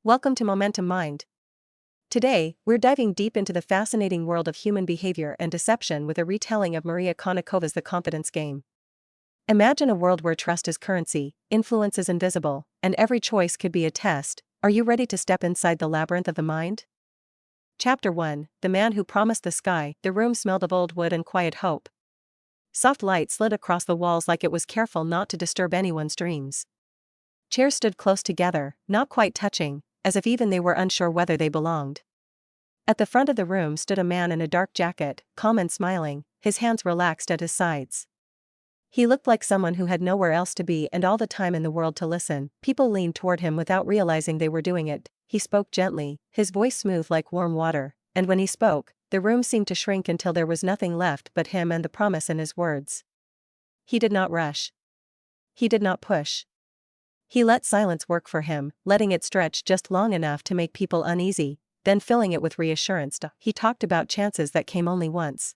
Welcome to Momentum Mind. Today, we're diving deep into the fascinating world of human behavior and deception with a retelling of Maria Konnikova's The Confidence Game. Imagine a world where trust is currency, influence is invisible, and every choice could be a test. Are you ready to step inside the labyrinth of the mind? Chapter 1: The Man Who Promised the Sky. The room smelled of old wood and quiet hope. Soft light slid across the walls like it was careful not to disturb anyone's dreams. Chairs stood close together, not quite touching, as if even they were unsure whether they belonged. At the front of the room stood a man in a dark jacket, calm and smiling, his hands relaxed at his sides. He looked like someone who had nowhere else to be and all the time in the world to listen. People leaned toward him without realizing they were doing it. He spoke gently, his voice smooth like warm water, and when he spoke, the room seemed to shrink until there was nothing left but him and the promise in his words. He did not rush. He did not push. He let silence work for him, letting it stretch just long enough to make people uneasy, then filling it with reassurance. He talked about chances that came only once.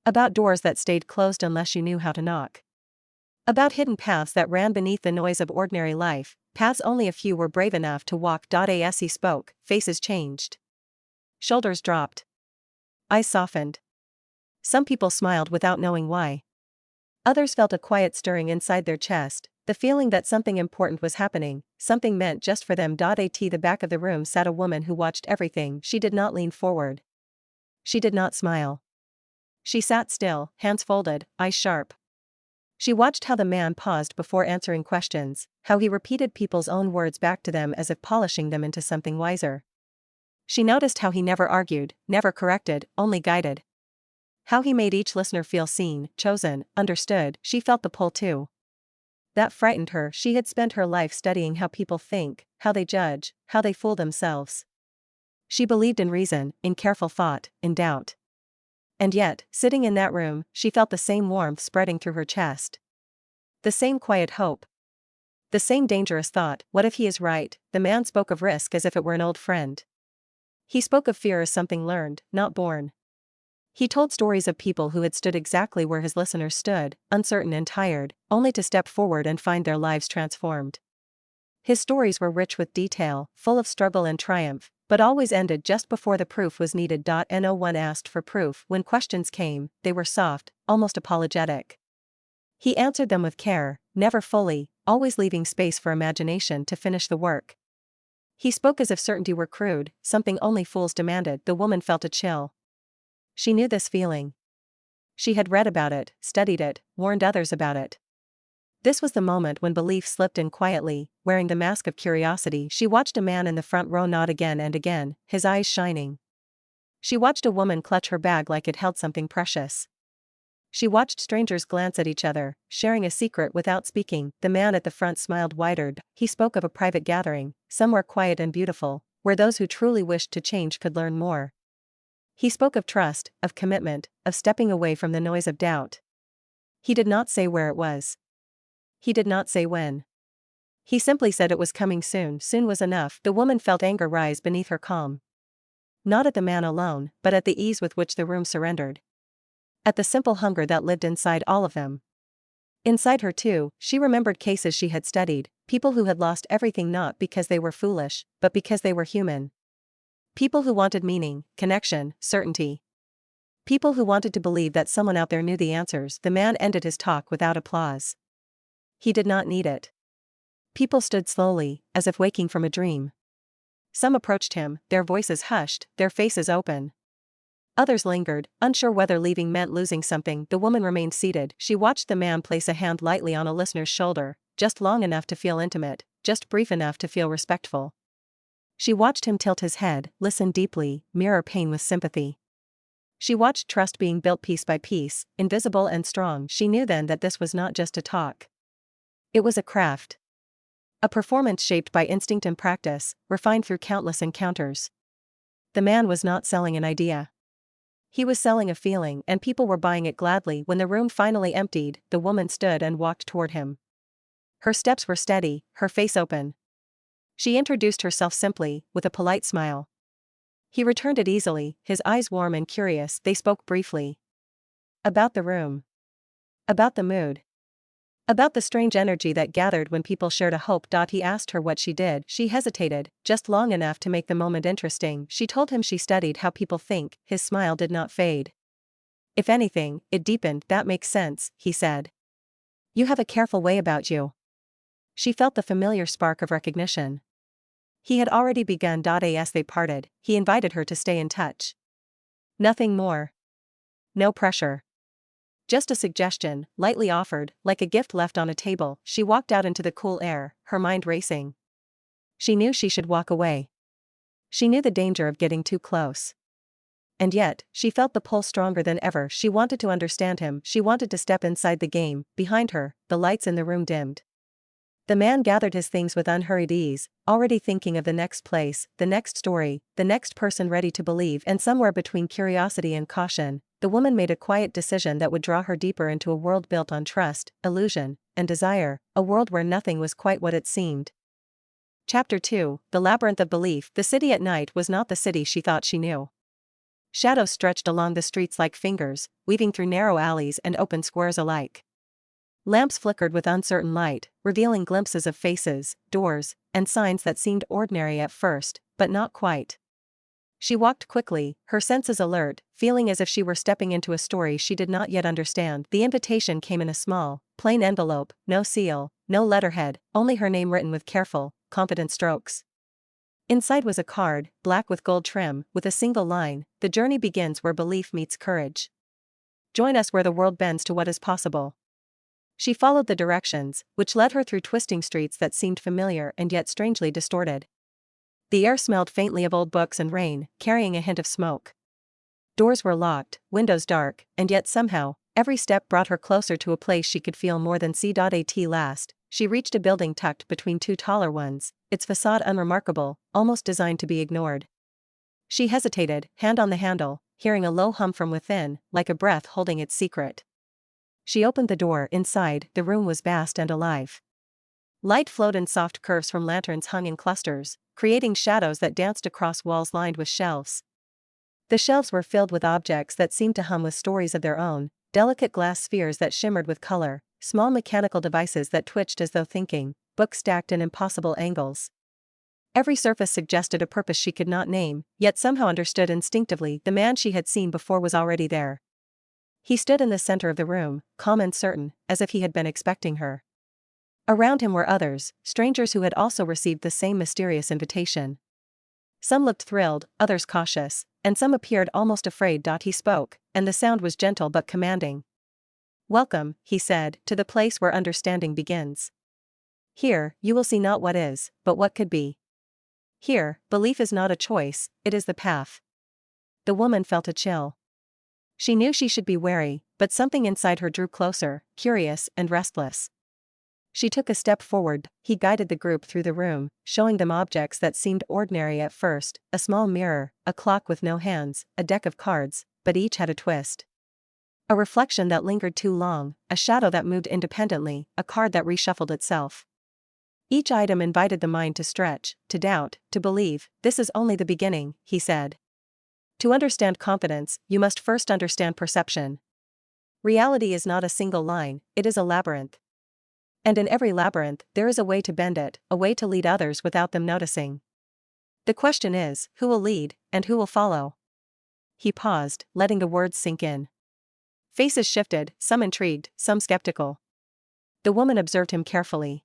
About doors that stayed closed unless you knew how to knock. About hidden paths that ran beneath the noise of ordinary life, paths only a few were brave enough to walk. As he spoke, faces changed. Shoulders dropped. Eyes softened. Some people smiled without knowing why. Others felt a quiet stirring inside their chest, the feeling that something important was happening, something meant just for them. At the back of the room sat a woman who watched everything. She did not lean forward. She did not smile. She sat still, hands folded, eyes sharp. She watched how the man paused before answering questions, how he repeated people's own words back to them as if polishing them into something wiser. She noticed how he never argued, never corrected, only guided. How he made each listener feel seen, chosen, understood. She felt the pull too. That frightened her. She had spent her life studying how people think, how they judge, how they fool themselves. She believed in reason, in careful thought, in doubt. And yet, sitting in that room, she felt the same warmth spreading through her chest. The same quiet hope. The same dangerous thought: what if he is right? The man spoke of risk as if it were an old friend. He spoke of fear as something learned, not born. He told stories of people who had stood exactly where his listeners stood, uncertain and tired, only to step forward and find their lives transformed. His stories were rich with detail, full of struggle and triumph, but always ended just before the proof was needed. No one asked for proof. When questions came, they were soft, almost apologetic. He answered them with care, never fully, always leaving space for imagination to finish the work. He spoke as if certainty were crude, something only fools demanded. The woman felt a chill. She knew this feeling. She had read about it, studied it, warned others about it. This was the moment when belief slipped in quietly, wearing the mask of curiosity. She watched a man in the front row nod again and again, his eyes shining. She watched a woman clutch her bag like it held something precious. She watched strangers glance at each other, sharing a secret without speaking. The man at the front smiled wider. He spoke of a private gathering, somewhere quiet and beautiful, where those who truly wished to change could learn more. He spoke of trust, of commitment, of stepping away from the noise of doubt. He did not say where it was. He did not say when. He simply said it was coming soon. Soon was enough. The woman felt anger rise beneath her calm. Not at the man alone, but at the ease with which the room surrendered. At the simple hunger that lived inside all of them. Inside her too, she remembered cases she had studied, people who had lost everything not because they were foolish, but because they were human. People who wanted meaning, connection, certainty. People who wanted to believe that someone out there knew the answers. The man ended his talk without applause. He did not need it. People stood slowly, as if waking from a dream. Some approached him, their voices hushed, their faces open. Others lingered, unsure whether leaving meant losing something. The woman remained seated. She watched the man place a hand lightly on a listener's shoulder, just long enough to feel intimate, just brief enough to feel respectful. She watched him tilt his head, listen deeply, mirror pain with sympathy. She watched trust being built piece by piece, invisible and strong. She knew then that this was not just a talk. It was a craft. A performance shaped by instinct and practice, refined through countless encounters. The man was not selling an idea. He was selling a feeling, and people were buying it gladly. When the room finally emptied, the woman stood and walked toward him. Her steps were steady, her face open. She introduced herself simply, with a polite smile. He returned it easily, his eyes warm and curious. They spoke briefly. About the room. About the mood. About the strange energy that gathered when people shared a hope. He asked her what she did. She hesitated, just long enough to make the moment interesting. She told him she studied how people think. His smile did not fade. If anything, it deepened. That makes sense, he said. You have a careful way about you. She felt the familiar spark of recognition. He had already begun. As they parted, he invited her to stay in touch. Nothing more. No pressure. Just a suggestion, lightly offered, like a gift left on a table. She walked out into the cool air, her mind racing. She knew she should walk away. She knew the danger of getting too close. And yet, she felt the pull stronger than ever. She wanted to understand him. She wanted to step inside the game. Behind her, the lights in the room dimmed. The man gathered his things with unhurried ease, already thinking of the next place, the next story, the next person ready to believe. And somewhere between curiosity and caution, the woman made a quiet decision that would draw her deeper into a world built on trust, illusion, and desire, a world where nothing was quite what it seemed. Chapter 2, The Labyrinth of Belief. The city at night was not the city she thought she knew. Shadows stretched along the streets like fingers, weaving through narrow alleys and open squares alike. Lamps flickered with uncertain light, revealing glimpses of faces, doors, and signs that seemed ordinary at first, but not quite. She walked quickly, her senses alert, feeling as if she were stepping into a story she did not yet understand. The invitation came in a small, plain envelope, no seal, no letterhead, only her name written with careful, confident strokes. Inside was a card, black with gold trim, with a single line: "The journey begins where belief meets courage. Join us where the world bends to what is possible." She followed the directions, which led her through twisting streets that seemed familiar and yet strangely distorted. The air smelled faintly of old books and rain, carrying a hint of smoke. Doors were locked, windows dark, and yet somehow, every step brought her closer to a place she could feel more than see. At last, she reached a building tucked between two taller ones, its facade unremarkable, almost designed to be ignored. She hesitated, hand on the handle, hearing a low hum from within, like a breath holding its secret. She opened the door. Inside, the room was vast and alive. Light flowed in soft curves from lanterns hung in clusters, creating shadows that danced across walls lined with shelves. The shelves were filled with objects that seemed to hum with stories of their own, delicate glass spheres that shimmered with color, small mechanical devices that twitched as though thinking, books stacked in impossible angles. Every surface suggested a purpose she could not name, yet somehow understood instinctively. The man she had seen before was already there. He stood in the center of the room, calm and certain, as if he had been expecting her. Around him were others, strangers who had also received the same mysterious invitation. Some looked thrilled, others cautious, and some appeared almost afraid. He spoke, and the sound was gentle but commanding. "Welcome," he said, "to the place where understanding begins. Here, you will see not what is, but what could be. Here, belief is not a choice, it is the path." The woman felt a chill. She knew she should be wary, but something inside her drew closer, curious and restless. She took a step forward. He guided the group through the room, showing them objects that seemed ordinary at first: a small mirror, a clock with no hands, a deck of cards, but each had a twist. A reflection that lingered too long, a shadow that moved independently, a card that reshuffled itself. Each item invited the mind to stretch, to doubt, to believe. "This is only the beginning," he said. "To understand confidence, you must first understand perception. Reality is not a single line, it is a labyrinth. And in every labyrinth, there is a way to bend it, a way to lead others without them noticing. The question is, who will lead, and who will follow?" He paused, letting the words sink in. Faces shifted, some intrigued, some skeptical. The woman observed him carefully.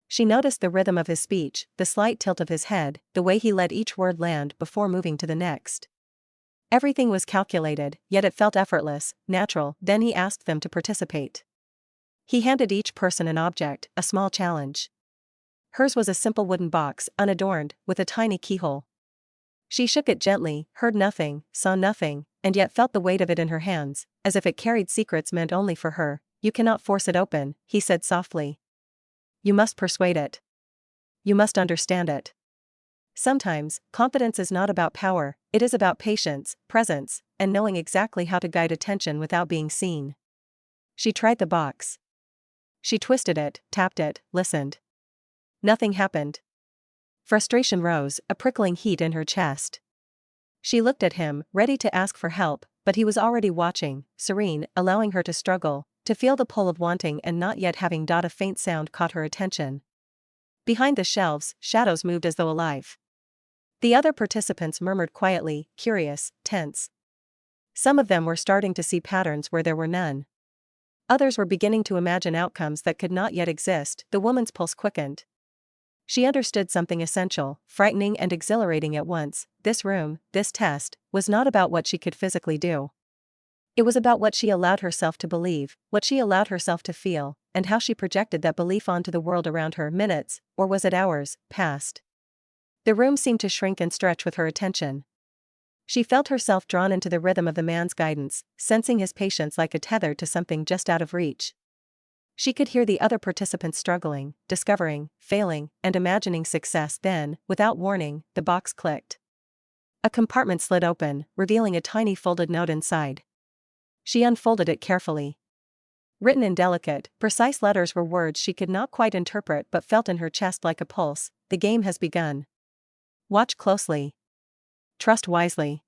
She noticed the rhythm of his speech, the slight tilt of his head, the way he let each word land before moving to the next. Everything was calculated, yet it felt effortless, natural. Then he asked them to participate. He handed each person an object, a small challenge. Hers was a simple wooden box, unadorned, with a tiny keyhole. She shook it gently, heard nothing, saw nothing, and yet felt the weight of it in her hands, as if it carried secrets meant only for her. "You cannot force it open," he said softly. "You must persuade it. You must understand it. Sometimes, confidence is not about power, it is about patience, presence, and knowing exactly how to guide attention without being seen." She tried the box. She twisted it, tapped it, listened. Nothing happened. Frustration rose, a prickling heat in her chest. She looked at him, ready to ask for help, but he was already watching, serene, allowing her to struggle, To feel the pull of wanting and not yet having. A faint sound caught her attention. Behind the shelves, shadows moved as though alive. The other participants murmured quietly, curious, tense. Some of them were starting to see patterns where there were none. Others were beginning to imagine outcomes that could not yet exist. The woman's pulse quickened. She understood something essential, frightening and exhilarating at once. This room, this test, was not about what she could physically do. It was about what she allowed herself to believe, what she allowed herself to feel, and how she projected that belief onto the world around her. Minutes, or was it hours, passed. The room seemed to shrink and stretch with her attention. She felt herself drawn into the rhythm of the man's guidance, sensing his patience like a tether to something just out of reach. She could hear the other participants struggling, discovering, failing, and imagining success. Then, without warning, the box clicked. A compartment slid open, revealing a tiny folded note inside. She unfolded it carefully. Written in delicate, precise letters were words she could not quite interpret but felt in her chest like a pulse. The game has begun. Watch closely. Trust wisely.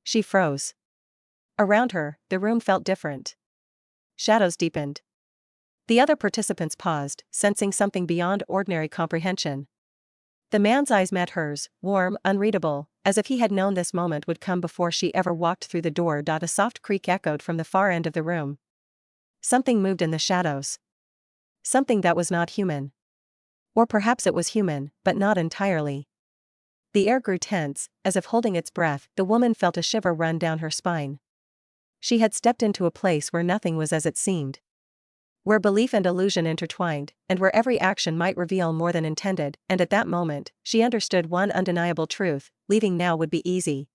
She froze. Around her, the room felt different. Shadows deepened. The other participants paused, sensing something beyond ordinary comprehension. The man's eyes met hers, warm, unreadable, as if he had known this moment would come before she ever walked through the door. A soft creak echoed from the far end of the room. Something moved in the shadows. Something that was not human. Or perhaps it was human, but not entirely. The air grew tense, as if holding its breath. The woman felt a shiver run down her spine. She had stepped into a place where nothing was as it seemed. Where belief and illusion intertwined, and where every action might reveal more than intended. And at that moment, she understood one undeniable truth: leaving now would be easy.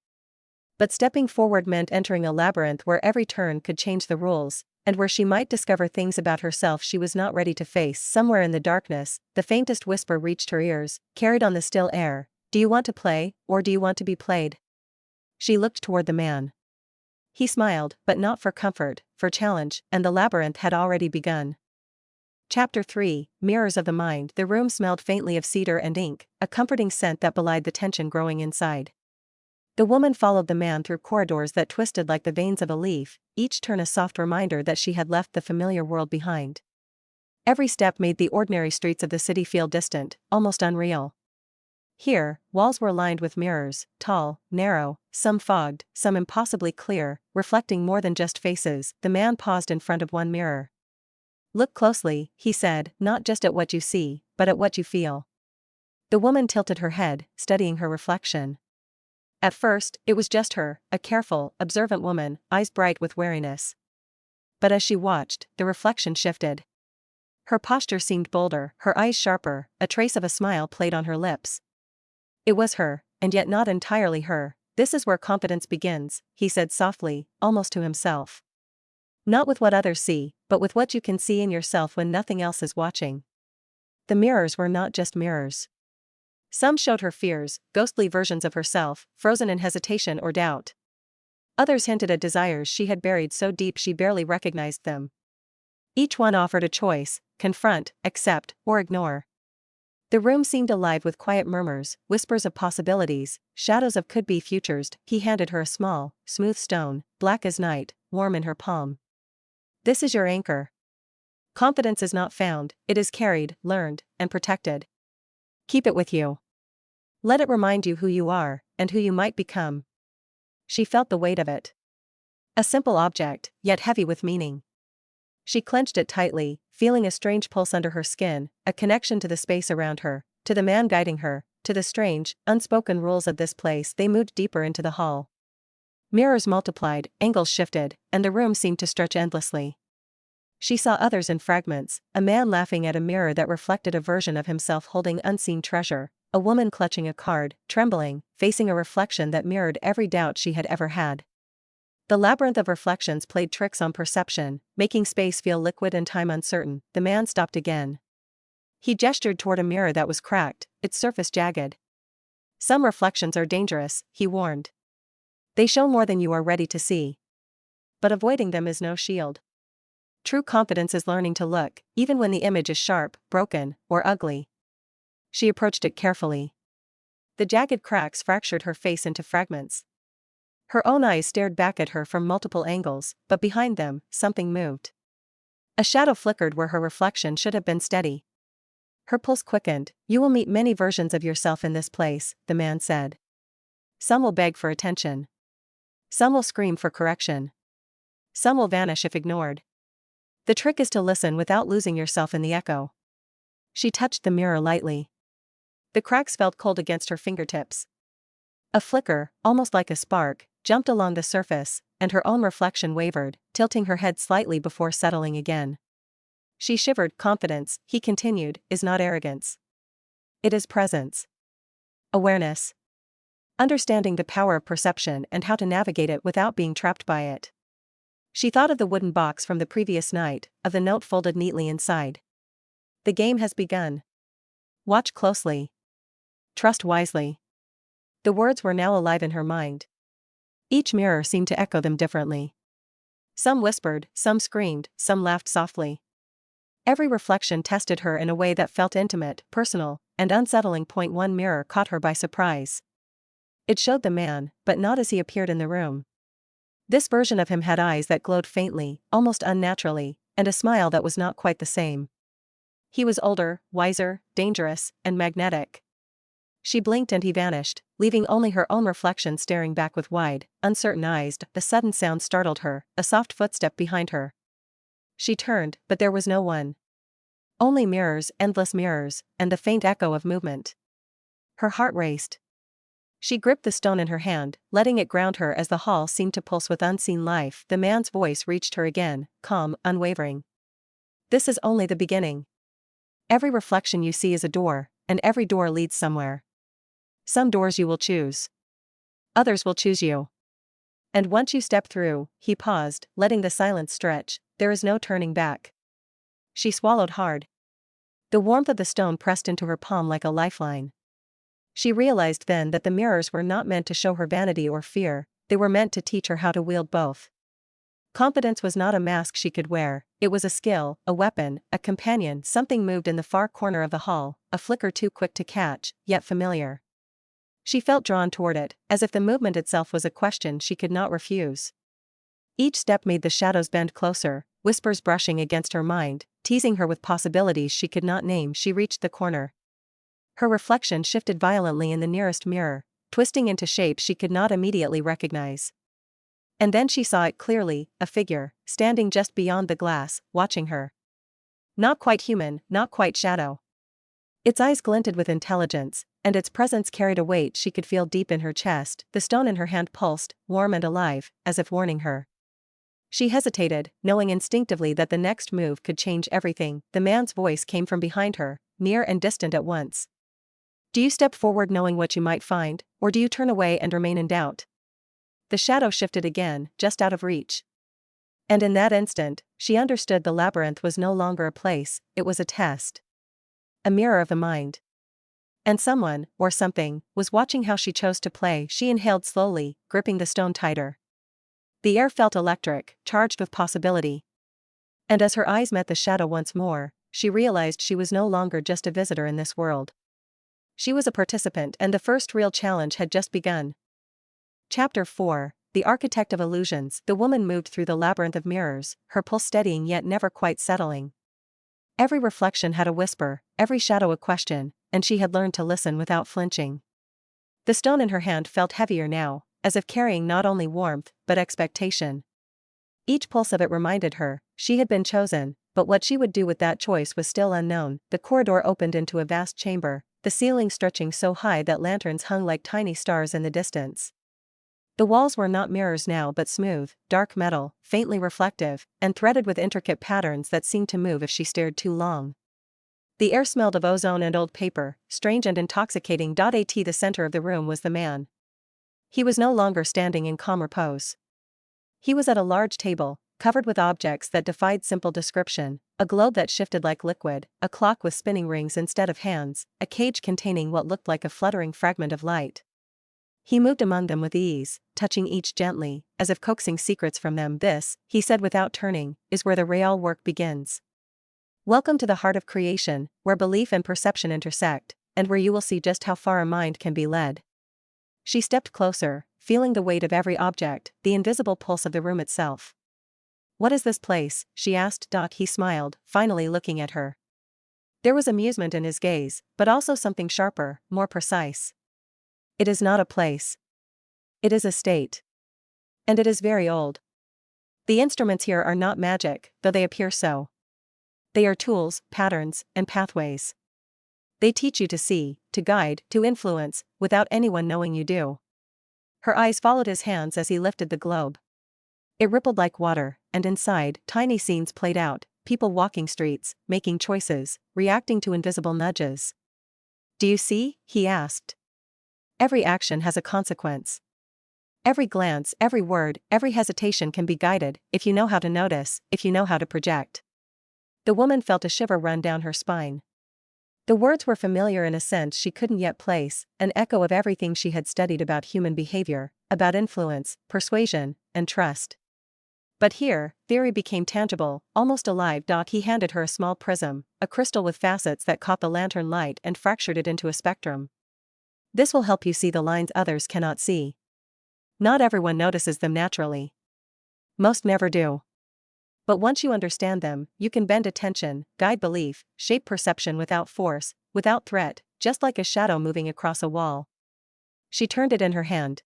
But stepping forward meant entering a labyrinth where every turn could change the rules, and where she might discover things about herself she was not ready to face. Somewhere in the darkness, the faintest whisper reached her ears, carried on the still air: "Do you want to play, or do you want to be played?" She looked toward the man. He smiled, but not for comfort, for challenge, and the labyrinth had already begun. Chapter 3, Mirrors of the Mind. The room smelled faintly of cedar and ink, a comforting scent that belied the tension growing inside. The woman followed the man through corridors that twisted like the veins of a leaf, each turn a soft reminder that she had left the familiar world behind. Every step made the ordinary streets of the city feel distant, almost unreal. Here, walls were lined with mirrors, tall, narrow, some fogged, some impossibly clear, reflecting more than just faces. The man paused in front of one mirror. "Look closely," he said, "not just at what you see, but at what you feel." The woman tilted her head, studying her reflection. At first, it was just her, a careful, observant woman, eyes bright with wariness. But as she watched, the reflection shifted. Her posture seemed bolder, her eyes sharper, a trace of a smile played on her lips. It was her, and yet not entirely her. "This is where confidence begins," he said softly, almost to himself. "Not with what others see, but with what you can see in yourself when nothing else is watching." The mirrors were not just mirrors. Some showed her fears, ghostly versions of herself, frozen in hesitation or doubt. Others hinted at desires she had buried so deep she barely recognized them. Each one offered a choice: confront, accept, or ignore. The room seemed alive with quiet murmurs, whispers of possibilities, shadows of could-be futures. He handed her a small, smooth stone, black as night, warm in her palm. "This is your anchor. Confidence is not found, it is carried, learned, and protected. Keep it with you. Let it remind you who you are, and who you might become." She felt the weight of it. A simple object, yet heavy with meaning. She clenched it tightly, feeling a strange pulse under her skin, a connection to the space around her, to the man guiding her, to the strange, unspoken rules of this place. They moved deeper into the hall. Mirrors multiplied, angles shifted, and the room seemed to stretch endlessly. She saw others in fragments: a man laughing at a mirror that reflected a version of himself holding unseen treasure, a woman clutching a card, trembling, facing a reflection that mirrored every doubt she had ever had. The labyrinth of reflections played tricks on perception, making space feel liquid and time uncertain. The man stopped again. He gestured toward a mirror that was cracked, its surface jagged. "Some reflections are dangerous," he warned. "They show more than you are ready to see. But avoiding them is no shield. True confidence is learning to look, even when the image is sharp, broken, or ugly." She approached it carefully. The jagged cracks fractured her face into fragments. Her own eyes stared back at her from multiple angles, but behind them, something moved. A shadow flickered where her reflection should have been steady. Her pulse quickened. "You will meet many versions of yourself in this place," the man said. "Some will beg for attention. Some will scream for correction. Some will vanish if ignored. The trick is to listen without losing yourself in the echo." She touched the mirror lightly. The cracks felt cold against her fingertips. A flicker, almost like a spark, jumped along the surface, and her own reflection wavered, tilting her head slightly before settling again. She shivered. "Confidence," he continued, "is not arrogance. It is presence. Awareness. Understanding the power of perception and how to navigate it without being trapped by it." She thought of the wooden box from the previous night, of the note folded neatly inside. "The game has begun. Watch closely. Trust wisely." The words were now alive in her mind. Each mirror seemed to echo them differently. Some whispered, some screamed, some laughed softly. Every reflection tested her in a way that felt intimate, personal, and unsettling. One mirror caught her by surprise. It showed the man, but not as he appeared in the room. This version of him had eyes that glowed faintly, almost unnaturally, and a smile that was not quite the same. He was older, wiser, dangerous, and magnetic. She blinked and he vanished, leaving only her own reflection staring back with wide, uncertain eyes. A sudden sound startled her, a soft footstep behind her. She turned, but there was no one. Only mirrors, endless mirrors, and the faint echo of movement. Her heart raced. She gripped the stone in her hand, letting it ground her as the hall seemed to pulse with unseen life. The man's voice reached her again, calm, unwavering. "This is only the beginning. Every reflection you see is a door, and every door leads somewhere. Some doors you will choose. Others will choose you. And once you step through," he paused, letting the silence stretch, "there is no turning back." She swallowed hard. The warmth of the stone pressed into her palm like a lifeline. She realized then that the mirrors were not meant to show her vanity or fear, they were meant to teach her how to wield both. Confidence was not a mask she could wear, it was a skill, a weapon, a companion. Something moved in the far corner of the hall, a flicker too quick to catch, yet familiar. She felt drawn toward it, as if the movement itself was a question she could not refuse. Each step made the shadows bend closer, whispers brushing against her mind, teasing her with possibilities she could not name. She reached the corner. Her reflection shifted violently in the nearest mirror, twisting into shapes she could not immediately recognize. And then she saw it clearly, a figure, standing just beyond the glass, watching her. Not quite human, not quite shadow. Its eyes glinted with intelligence, and its presence carried a weight she could feel deep in her chest. The stone in her hand pulsed, warm and alive, as if warning her. She hesitated, knowing instinctively that the next move could change everything. The man's voice came from behind her, near and distant at once. "Do you step forward knowing what you might find, or do you turn away and remain in doubt?" The shadow shifted again, just out of reach. And in that instant, she understood the labyrinth was no longer a place, it was a test. A mirror of the mind. And someone, or something, was watching how she chose to play. She inhaled slowly, gripping the stone tighter. The air felt electric, charged with possibility. And as her eyes met the shadow once more, she realized she was no longer just a visitor in this world. She was a participant, and the first real challenge had just begun. Chapter 4, The Architect of Illusions. The woman moved through the labyrinth of mirrors, her pulse steadying yet never quite settling. Every reflection had a whisper, every shadow a question, and she had learned to listen without flinching. The stone in her hand felt heavier now, as if carrying not only warmth, but expectation. Each pulse of it reminded her, she had been chosen, but what she would do with that choice was still unknown. The corridor opened into a vast chamber, the ceiling stretching so high that lanterns hung like tiny stars in the distance. The walls were not mirrors now but smooth, dark metal, faintly reflective, and threaded with intricate patterns that seemed to move if she stared too long. The air smelled of ozone and old paper, strange and intoxicating. At the center of the room was the man. He was no longer standing in calm repose. He was at a large table, covered with objects that defied simple description, a globe that shifted like liquid, a clock with spinning rings instead of hands, a cage containing what looked like a fluttering fragment of light. He moved among them with ease, touching each gently, as if coaxing secrets from them. "This," he said without turning, "is where the real work begins. Welcome to the heart of creation, where belief and perception intersect, and where you will see just how far a mind can be led." She stepped closer, feeling the weight of every object, the invisible pulse of the room itself. "What is this place?" she asked. He smiled, finally looking at her. There was amusement in his gaze, but also something sharper, more precise. "It is not a place. It is a state. And it is very old. The instruments here are not magic, though they appear so. They are tools, patterns, and pathways. They teach you to see, to guide, to influence, without anyone knowing you do." Her eyes followed his hands as he lifted the globe. It rippled like water, and inside, tiny scenes played out, people walking streets, making choices, reacting to invisible nudges. "Do you see?" he asked. "Every action has a consequence. Every glance, every word, every hesitation can be guided, if you know how to notice, if you know how to project." The woman felt a shiver run down her spine. The words were familiar in a sense she couldn't yet place, an echo of everything she had studied about human behavior, about influence, persuasion, and trust. But here, theory became tangible, almost alive. He handed her a small prism, a crystal with facets that caught the lantern light and fractured it into a spectrum. "This will help you see the lines others cannot see. Not everyone notices them naturally. Most never do. But once you understand them, you can bend attention, guide belief, shape perception without force, without threat, just like a shadow moving across a wall." She turned it in her hand.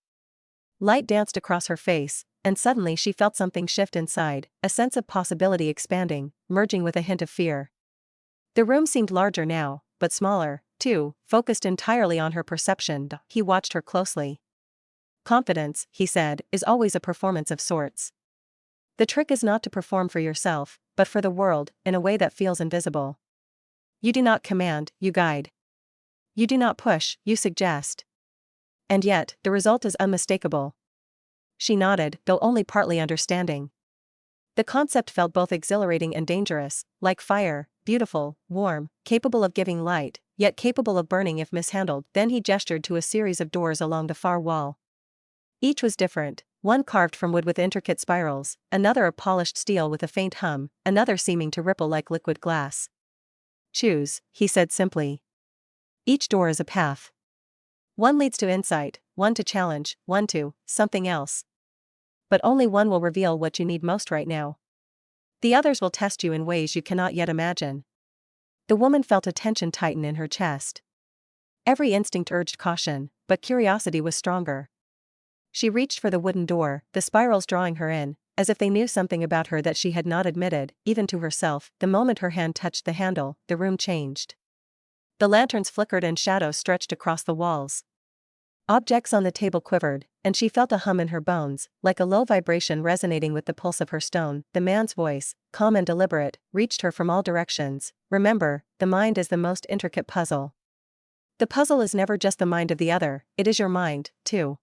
Light danced across her face, and suddenly she felt something shift inside, a sense of possibility expanding, merging with a hint of fear. The room seemed larger now, but smaller, too, focused entirely on her perception. He watched her closely. "Confidence," he said, "is always a performance of sorts. The trick is not to perform for yourself, but for the world, in a way that feels invisible. You do not command, you guide. You do not push, you suggest. And yet, the result is unmistakable." She nodded, though only partly understanding. The concept felt both exhilarating and dangerous, like fire, beautiful, warm, capable of giving light, yet capable of burning if mishandled. Then he gestured to a series of doors along the far wall. Each was different, one carved from wood with intricate spirals, another of polished steel with a faint hum, another seeming to ripple like liquid glass. "Choose," he said simply. "Each door is a path. One leads to insight, one to challenge, one to something else. But only one will reveal what you need most right now. The others will test you in ways you cannot yet imagine." The woman felt a tension tighten in her chest. Every instinct urged caution, but curiosity was stronger. She reached for the wooden door, the spirals drawing her in, as if they knew something about her that she had not admitted, even to herself. The moment her hand touched the handle, the room changed. The lanterns flickered and shadows stretched across the walls. Objects on the table quivered, and she felt a hum in her bones, like a low vibration resonating with the pulse of her stone. The man's voice, calm and deliberate, reached her from all directions. "Remember, the mind is the most intricate puzzle. The puzzle is never just the mind of the other, it is your mind, too.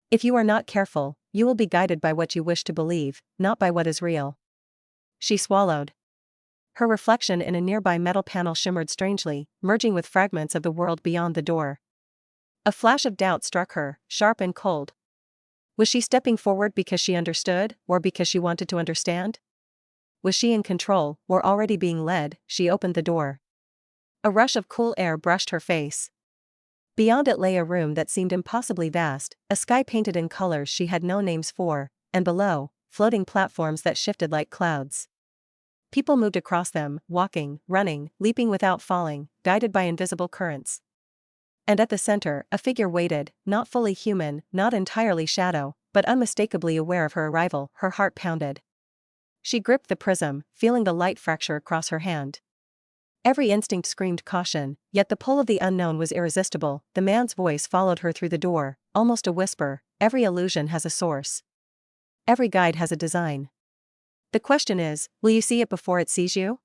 If you are not careful, you will be guided by what you wish to believe, not by what is real." She swallowed. Her reflection in a nearby metal panel shimmered strangely, merging with fragments of the world beyond the door. A flash of doubt struck her, sharp and cold. Was she stepping forward because she understood, or because she wanted to understand? Was she in control, or already being led? She opened the door. A rush of cool air brushed her face. Beyond it lay a room that seemed impossibly vast, a sky painted in colors she had no names for, and below, floating platforms that shifted like clouds. People moved across them, walking, running, leaping without falling, guided by invisible currents. And at the center, a figure waited, not fully human, not entirely shadow, but unmistakably aware of her arrival. Her heart pounded. She gripped the prism, feeling the light fracture across her hand. Every instinct screamed caution, yet the pull of the unknown was irresistible. The man's voice followed her through the door, almost a whisper. "Every illusion has a source. Every guide has a design. The question is, will you see it before it sees you?"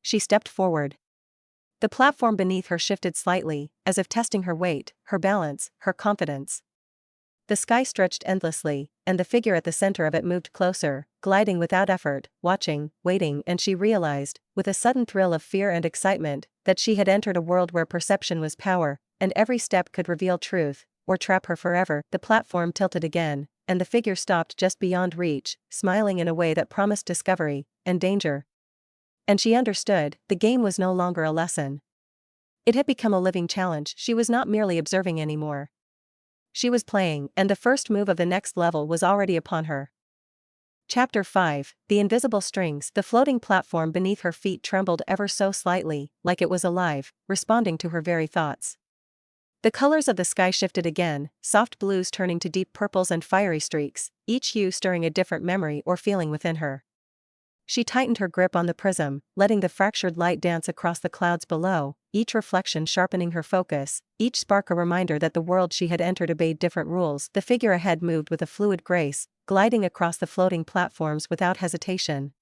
She stepped forward. The platform beneath her shifted slightly, as if testing her weight, her balance, her confidence. The sky stretched endlessly, and the figure at the center of it moved closer, gliding without effort, watching, waiting, and she realized, with a sudden thrill of fear and excitement, that she had entered a world where perception was power, and every step could reveal truth, or trap her forever. The platform tilted again, and the figure stopped just beyond reach, smiling in a way that promised discovery and danger. And she understood, the game was no longer a lesson. It had become a living challenge. She was not merely observing anymore. She was playing, and the first move of the next level was already upon her. Chapter 5, The Invisible Strings. The floating platform beneath her feet trembled ever so slightly, like it was alive, responding to her very thoughts. The colors of the sky shifted again, soft blues turning to deep purples and fiery streaks, each hue stirring a different memory or feeling within her. She tightened her grip on the prism, letting the fractured light dance across the clouds below, each reflection sharpening her focus, each spark a reminder that the world she had entered obeyed different rules. The figure ahead moved with a fluid grace, gliding across the floating platforms without hesitation.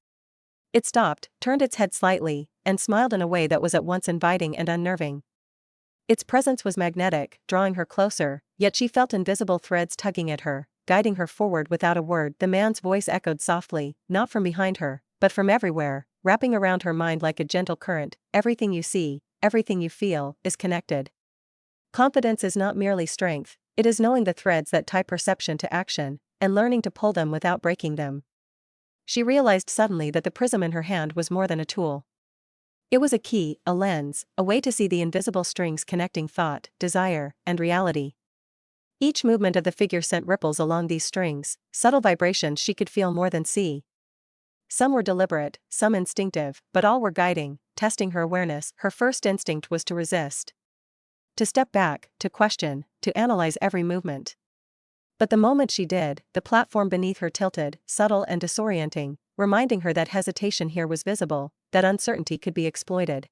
It stopped, turned its head slightly, and smiled in a way that was at once inviting and unnerving. Its presence was magnetic, drawing her closer, yet she felt invisible threads tugging at her, guiding her forward without a word. The man's voice echoed softly, not from behind her, but from everywhere, wrapping around her mind like a gentle current. Everything you see, everything you feel, is connected. Confidence is not merely strength, it is knowing the threads that tie perception to action, and learning to pull them without breaking them. She realized suddenly that the prism in her hand was more than a tool. It was a key, a lens, a way to see the invisible strings connecting thought, desire, and reality. Each movement of the figure sent ripples along these strings, subtle vibrations she could feel more than see. Some were deliberate, some instinctive, but all were guiding, testing her awareness. Her first instinct was to resist. To step back, to question, to analyze every movement. But the moment she did, the platform beneath her tilted, subtle and disorienting, reminding her that hesitation here was visible, that uncertainty could be exploited.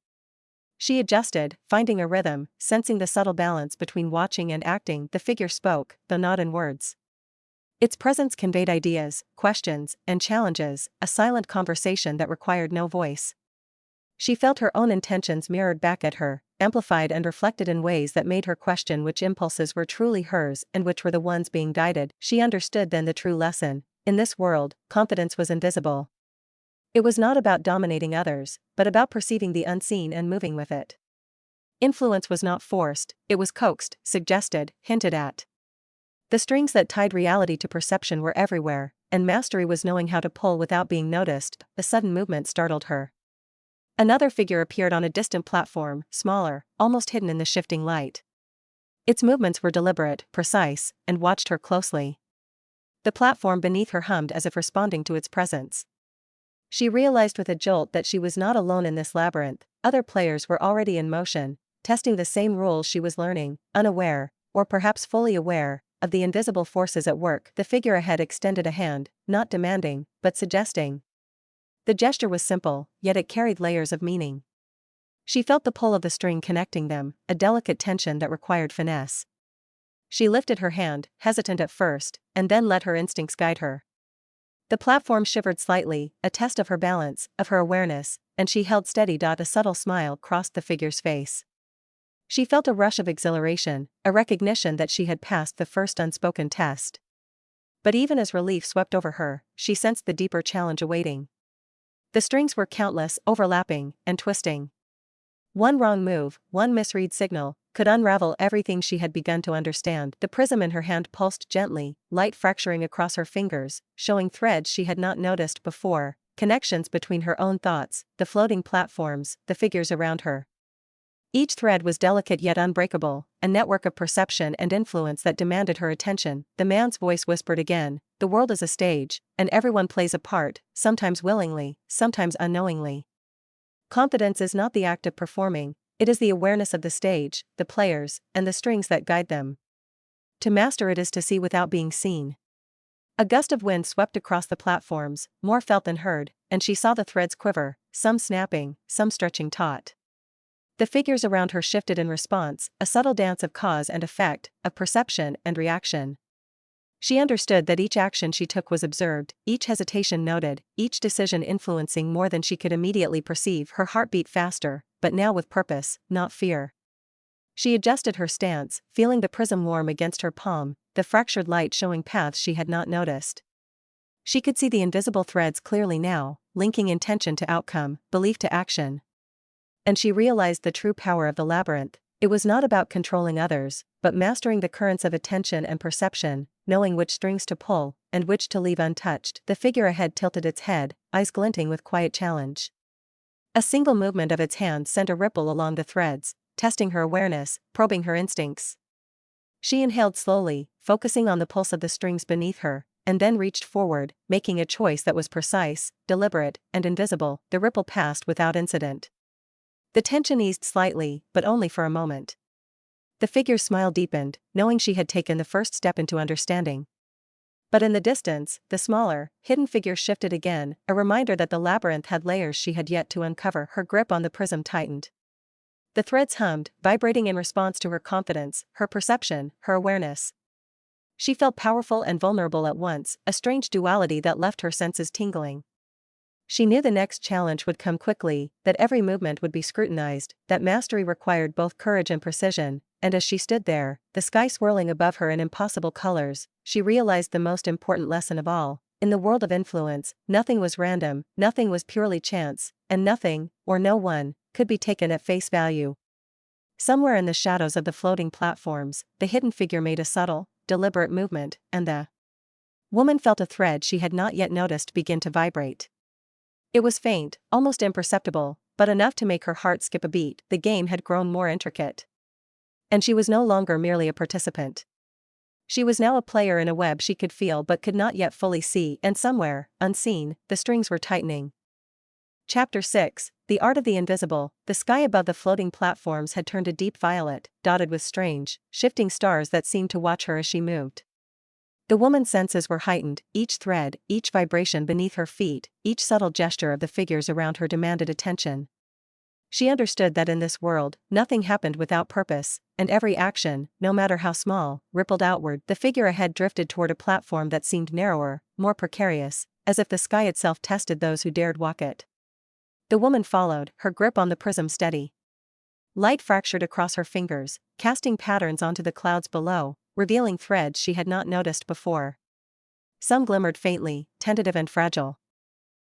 She adjusted, finding a rhythm, sensing the subtle balance between watching and acting. The figure spoke, though not in words. Its presence conveyed ideas, questions, and challenges, a silent conversation that required no voice. She felt her own intentions mirrored back at her, amplified and reflected in ways that made her question which impulses were truly hers and which were the ones being guided. She understood then the true lesson: in this world, confidence was invisible. It was not about dominating others, but about perceiving the unseen and moving with it. Influence was not forced, it was coaxed, suggested, hinted at. The strings that tied reality to perception were everywhere, and mastery was knowing how to pull without being noticed. A sudden movement startled her. Another figure appeared on a distant platform, smaller, almost hidden in the shifting light. Its movements were deliberate, precise, and watched her closely. The platform beneath her hummed as if responding to its presence. She realized with a jolt that she was not alone in this labyrinth. Other players were already in motion, testing the same rules she was learning, unaware, or perhaps fully aware, of the invisible forces at work. The figure ahead extended a hand, not demanding, but suggesting. The gesture was simple, yet it carried layers of meaning. She felt the pull of the string connecting them, a delicate tension that required finesse. She lifted her hand, hesitant at first, and then let her instincts guide her. The platform shivered slightly, a test of her balance, of her awareness, and she held steady. A subtle smile crossed the figure's face. She felt a rush of exhilaration, a recognition that she had passed the first unspoken test. But even as relief swept over her, she sensed the deeper challenge awaiting. The strings were countless, overlapping, and twisting. One wrong move, one misread signal, could unravel everything she had begun to understand. The prism in her hand pulsed gently, light fracturing across her fingers, showing threads she had not noticed before, connections between her own thoughts, the floating platforms, the figures around her. Each thread was delicate yet unbreakable, a network of perception and influence that demanded her attention. The man's voice whispered again, "The world is a stage, and everyone plays a part, sometimes willingly, sometimes unknowingly. Confidence is not the act of performing, it is the awareness of the stage, the players, and the strings that guide them. To master it is to see without being seen." A gust of wind swept across the platforms, more felt than heard, and she saw the threads quiver, some snapping, some stretching taut. The figures around her shifted in response, a subtle dance of cause and effect, of perception and reaction. She understood that each action she took was observed, each hesitation noted, each decision influencing more than she could immediately perceive. Her heart beat faster, but now with purpose, not fear. She adjusted her stance, feeling the prism warm against her palm, the fractured light showing paths she had not noticed. She could see the invisible threads clearly now, linking intention to outcome, belief to action. And she realized the true power of the labyrinth. It was not about controlling others, but mastering the currents of attention and perception, knowing which strings to pull, and which to leave untouched. The figure ahead tilted its head, eyes glinting with quiet challenge. A single movement of its hand sent a ripple along the threads, testing her awareness, probing her instincts. She inhaled slowly, focusing on the pulse of the strings beneath her, and then reached forward, making a choice that was precise, deliberate, and invisible. The ripple passed without incident. The tension eased slightly, but only for a moment. The figure's smile deepened, knowing she had taken the first step into understanding. But in the distance, the smaller, hidden figure shifted again, a reminder that the labyrinth had layers she had yet to uncover. Her grip on the prism tightened. The threads hummed, vibrating in response to her confidence, her perception, her awareness. She felt powerful and vulnerable at once, a strange duality that left her senses tingling. She knew the next challenge would come quickly, that every movement would be scrutinized, that mastery required both courage and precision, and as she stood there, the sky swirling above her in impossible colors, she realized the most important lesson of all. In the world of influence, nothing was random, nothing was purely chance, and nothing, or no one, could be taken at face value. Somewhere in the shadows of the floating platforms, the hidden figure made a subtle, deliberate movement, and the woman felt a thread she had not yet noticed begin to vibrate. It was faint, almost imperceptible, but enough to make her heart skip a beat. The game had grown more intricate. And she was no longer merely a participant. She was now a player in a web she could feel but could not yet fully see, and somewhere, unseen, the strings were tightening. Chapter 6, The Art of the Invisible. The sky above the floating platforms had turned a deep violet, dotted with strange, shifting stars that seemed to watch her as she moved. The woman's senses were heightened, each thread, each vibration beneath her feet, each subtle gesture of the figures around her demanded attention. She understood that in this world, nothing happened without purpose, and every action, no matter how small, rippled outward. The figure ahead drifted toward a platform that seemed narrower, more precarious, as if the sky itself tested those who dared walk it. The woman followed, her grip on the prism steady. Light fractured across her fingers, casting patterns onto the clouds below, revealing threads she had not noticed before. Some glimmered faintly, tentative and fragile.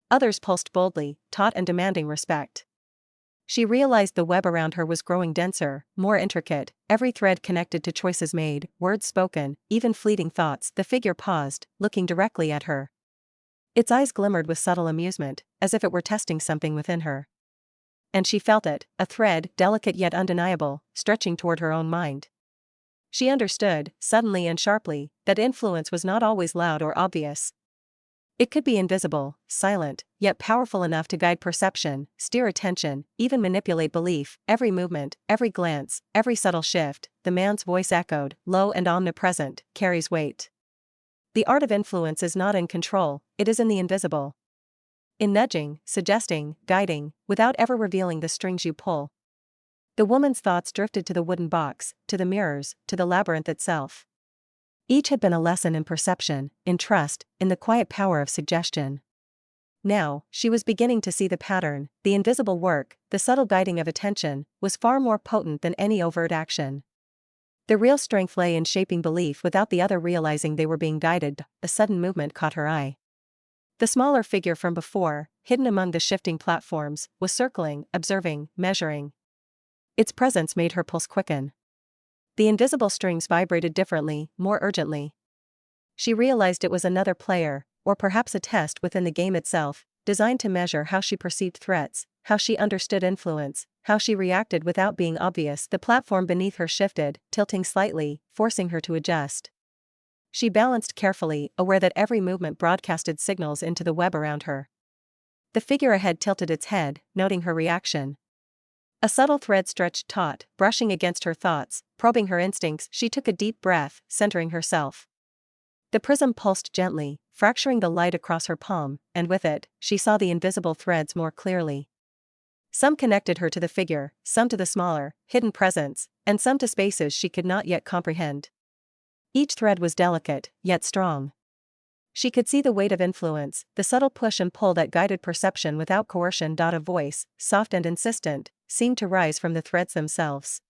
Others pulsed boldly, taut and demanding respect. She realized the web around her was growing denser, more intricate, every thread connected to choices made, words spoken, even fleeting thoughts. The figure paused, looking directly at her. Its eyes glimmered with subtle amusement, as if it were testing something within her. And she felt it, a thread, delicate yet undeniable, stretching toward her own mind. She understood, suddenly and sharply, that influence was not always loud or obvious. It could be invisible, silent, yet powerful enough to guide perception, steer attention, even manipulate belief. Every movement, every glance, every subtle shift, the man's voice echoed, low and omnipresent, carries weight. The art of influence is not in control, it is in the invisible. In nudging, suggesting, guiding, without ever revealing the strings you pull. The woman's thoughts drifted to the wooden box, to the mirrors, to the labyrinth itself. Each had been a lesson in perception, in trust, in the quiet power of suggestion. Now, she was beginning to see the pattern. The invisible work, the subtle guiding of attention, was far more potent than any overt action. The real strength lay in shaping belief without the other realizing they were being guided. A sudden movement caught her eye. The smaller figure from before, hidden among the shifting platforms, was circling, observing, measuring. Its presence made her pulse quicken. The invisible strings vibrated differently, more urgently. She realized it was another player, or perhaps a test within the game itself, designed to measure how she perceived threats, how she understood influence, how she reacted without being obvious. The platform beneath her shifted, tilting slightly, forcing her to adjust. She balanced carefully, aware that every movement broadcasted signals into the web around her. The figure ahead tilted its head, noting her reaction. A subtle thread stretched taut, brushing against her thoughts, probing her instincts. She took a deep breath, centering herself. The prism pulsed gently, fracturing the light across her palm, and with it, she saw the invisible threads more clearly. Some connected her to the figure, some to the smaller, hidden presence, and some to spaces she could not yet comprehend. Each thread was delicate, yet strong. She could see the weight of influence, the subtle push and pull that guided perception without coercion. A voice, soft and insistent, seemed to rise from the threads themselves.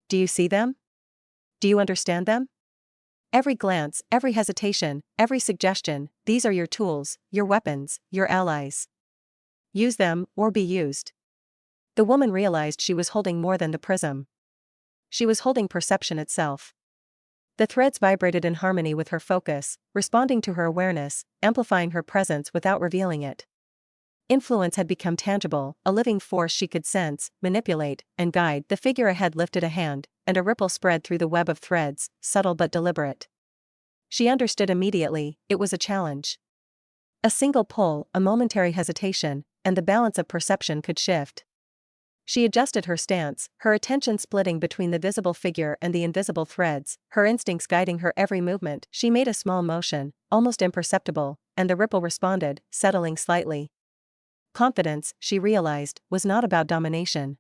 Do you see them? Do you understand them? Every glance, every hesitation, every suggestion, these are your tools, your weapons, your allies. Use them, or be used. The woman realized she was holding more than the prism. She was holding perception itself. The threads vibrated in harmony with her focus, responding to her awareness, amplifying her presence without revealing it. Influence had become tangible, a living force she could sense, manipulate, and guide. The figure ahead lifted a hand, and a ripple spread through the web of threads, subtle but deliberate. She understood immediately, it was a challenge. A single pull, a momentary hesitation, and the balance of perception could shift. She adjusted her stance, her attention splitting between the visible figure and the invisible threads, her instincts guiding her every movement. She made a small motion, almost imperceptible, and the ripple responded, settling slightly. Confidence, she realized, was not about domination.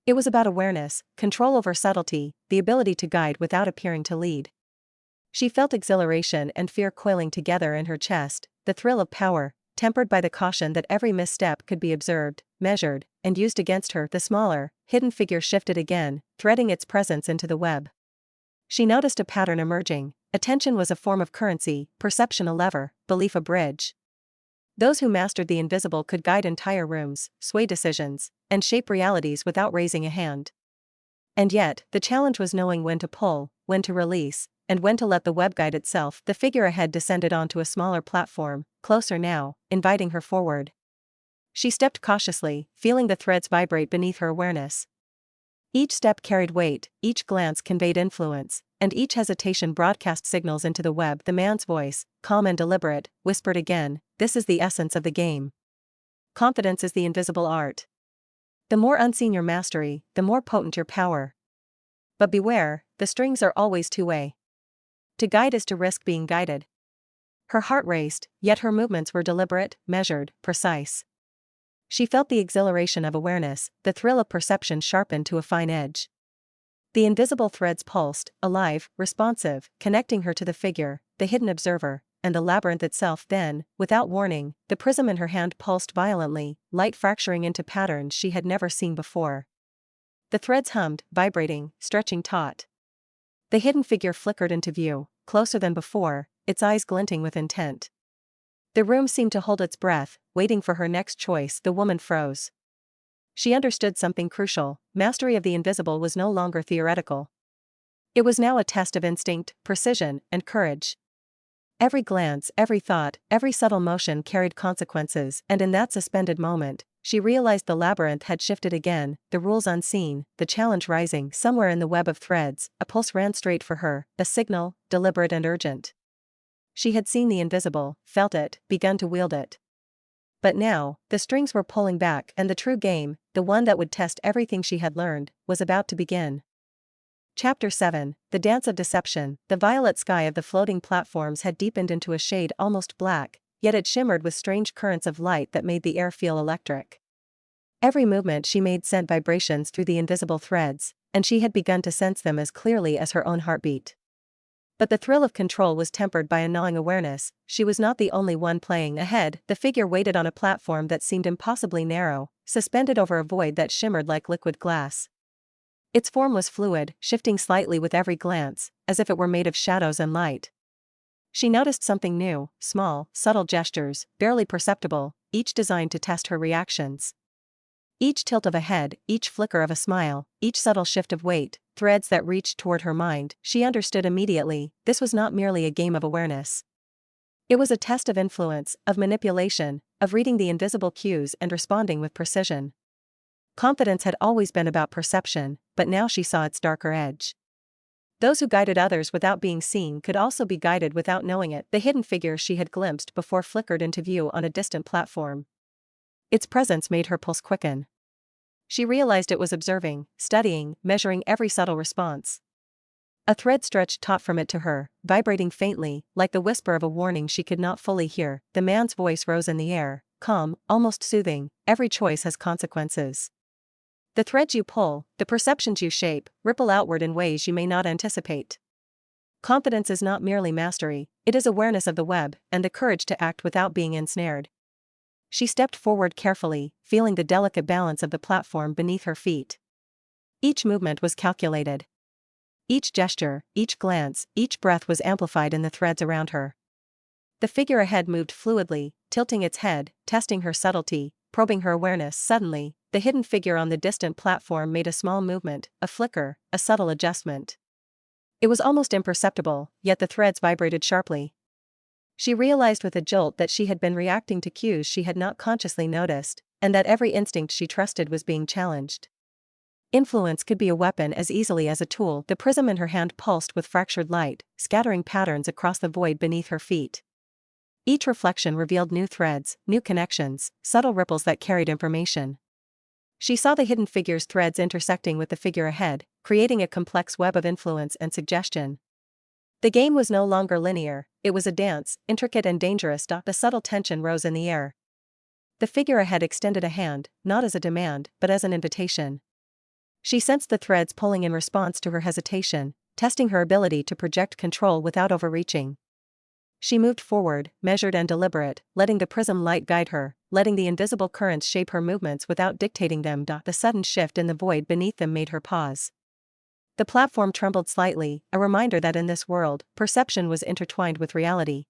It was about awareness, control over subtlety, the ability to guide without appearing to lead. She felt exhilaration and fear coiling together in her chest, the thrill of power, tempered by the caution that every misstep could be observed, measured, and used against her. The smaller, hidden figure shifted again, threading its presence into the web. She noticed a pattern emerging. Attention was a form of currency, perception a lever, belief a bridge. Those who mastered the invisible could guide entire rooms, sway decisions, and shape realities without raising a hand. And yet, the challenge was knowing when to pull, when to release, and when to let the web guide itself. The figure ahead descended onto a smaller platform, closer now, inviting her forward. She stepped cautiously, feeling the threads vibrate beneath her awareness. Each step carried weight, each glance conveyed influence, and each hesitation broadcast signals into the web. The man's voice, calm and deliberate, whispered again, "This is the essence of the game. Confidence is the invisible art. The more unseen your mastery, the more potent your power. But beware, the strings are always two-way. To guide is to risk being guided." Her heart raced, yet her movements were deliberate, measured, precise. She felt the exhilaration of awareness, the thrill of perception sharpened to a fine edge. The invisible threads pulsed, alive, responsive, connecting her to the figure, the hidden observer, and the labyrinth itself. Then, without warning, the prism in her hand pulsed violently, light fracturing into patterns she had never seen before. The threads hummed, vibrating, stretching taut. The hidden figure flickered into view, closer than before, its eyes glinting with intent. The room seemed to hold its breath, waiting for her next choice. The woman froze. She understood something crucial: mastery of the invisible was no longer theoretical. It was now a test of instinct, precision, and courage. Every glance, every thought, every subtle motion carried consequences, and in that suspended moment, she realized the labyrinth had shifted again, the rules unseen, the challenge rising. Somewhere in the web of threads, a pulse ran straight for her, a signal, deliberate and urgent. She had seen the invisible, felt it, begun to wield it. But now, the strings were pulling back, and the true game, the one that would test everything she had learned, was about to begin. Chapter 7, The Dance of Deception. The violet sky of the floating platforms had deepened into a shade almost black, yet it shimmered with strange currents of light that made the air feel electric. Every movement she made sent vibrations through the invisible threads, and she had begun to sense them as clearly as her own heartbeat. But the thrill of control was tempered by a gnawing awareness: she was not the only one playing. Ahead, the figure waited on a platform that seemed impossibly narrow, suspended over a void that shimmered like liquid glass. Its form was fluid, shifting slightly with every glance, as if it were made of shadows and light. She noticed something new: small, subtle gestures, barely perceptible, each designed to test her reactions. Each tilt of a head, each flicker of a smile, each subtle shift of weight, threads that reached toward her mind. She understood immediately, this was not merely a game of awareness. It was a test of influence, of manipulation, of reading the invisible cues and responding with precision. Confidence had always been about perception, but now she saw its darker edge. Those who guided others without being seen could also be guided without knowing it. The hidden figure she had glimpsed before flickered into view on a distant platform. Its presence made her pulse quicken. She realized it was observing, studying, measuring every subtle response. A thread stretched taut from it to her, vibrating faintly, like the whisper of a warning she could not fully hear. The man's voice rose in the air, calm, almost soothing: "Every choice has consequences. The threads you pull, the perceptions you shape, ripple outward in ways you may not anticipate. Confidence is not merely mastery, it is awareness of the web, and the courage to act without being ensnared." She stepped forward carefully, feeling the delicate balance of the platform beneath her feet. Each movement was calculated. Each gesture, each glance, each breath was amplified in the threads around her. The figure ahead moved fluidly, tilting its head, testing her subtlety, probing her awareness. Suddenly, the hidden figure on the distant platform made a small movement, a flicker, a subtle adjustment. It was almost imperceptible, yet the threads vibrated sharply. She realized with a jolt that she had been reacting to cues she had not consciously noticed, and that every instinct she trusted was being challenged. Influence could be a weapon as easily as a tool. The prism in her hand pulsed with fractured light, scattering patterns across the void beneath her feet. Each reflection revealed new threads, new connections, subtle ripples that carried information. She saw the hidden figure's threads intersecting with the figure ahead, creating a complex web of influence and suggestion. The game was no longer linear, it was a dance, intricate and dangerous. The subtle tension rose in the air. The figure ahead extended a hand, not as a demand, but as an invitation. She sensed the threads pulling in response to her hesitation, testing her ability to project control without overreaching. She moved forward, measured and deliberate, letting the prism light guide her, letting the invisible currents shape her movements without dictating them. The sudden shift in the void beneath them made her pause. The platform trembled slightly, a reminder that in this world, perception was intertwined with reality.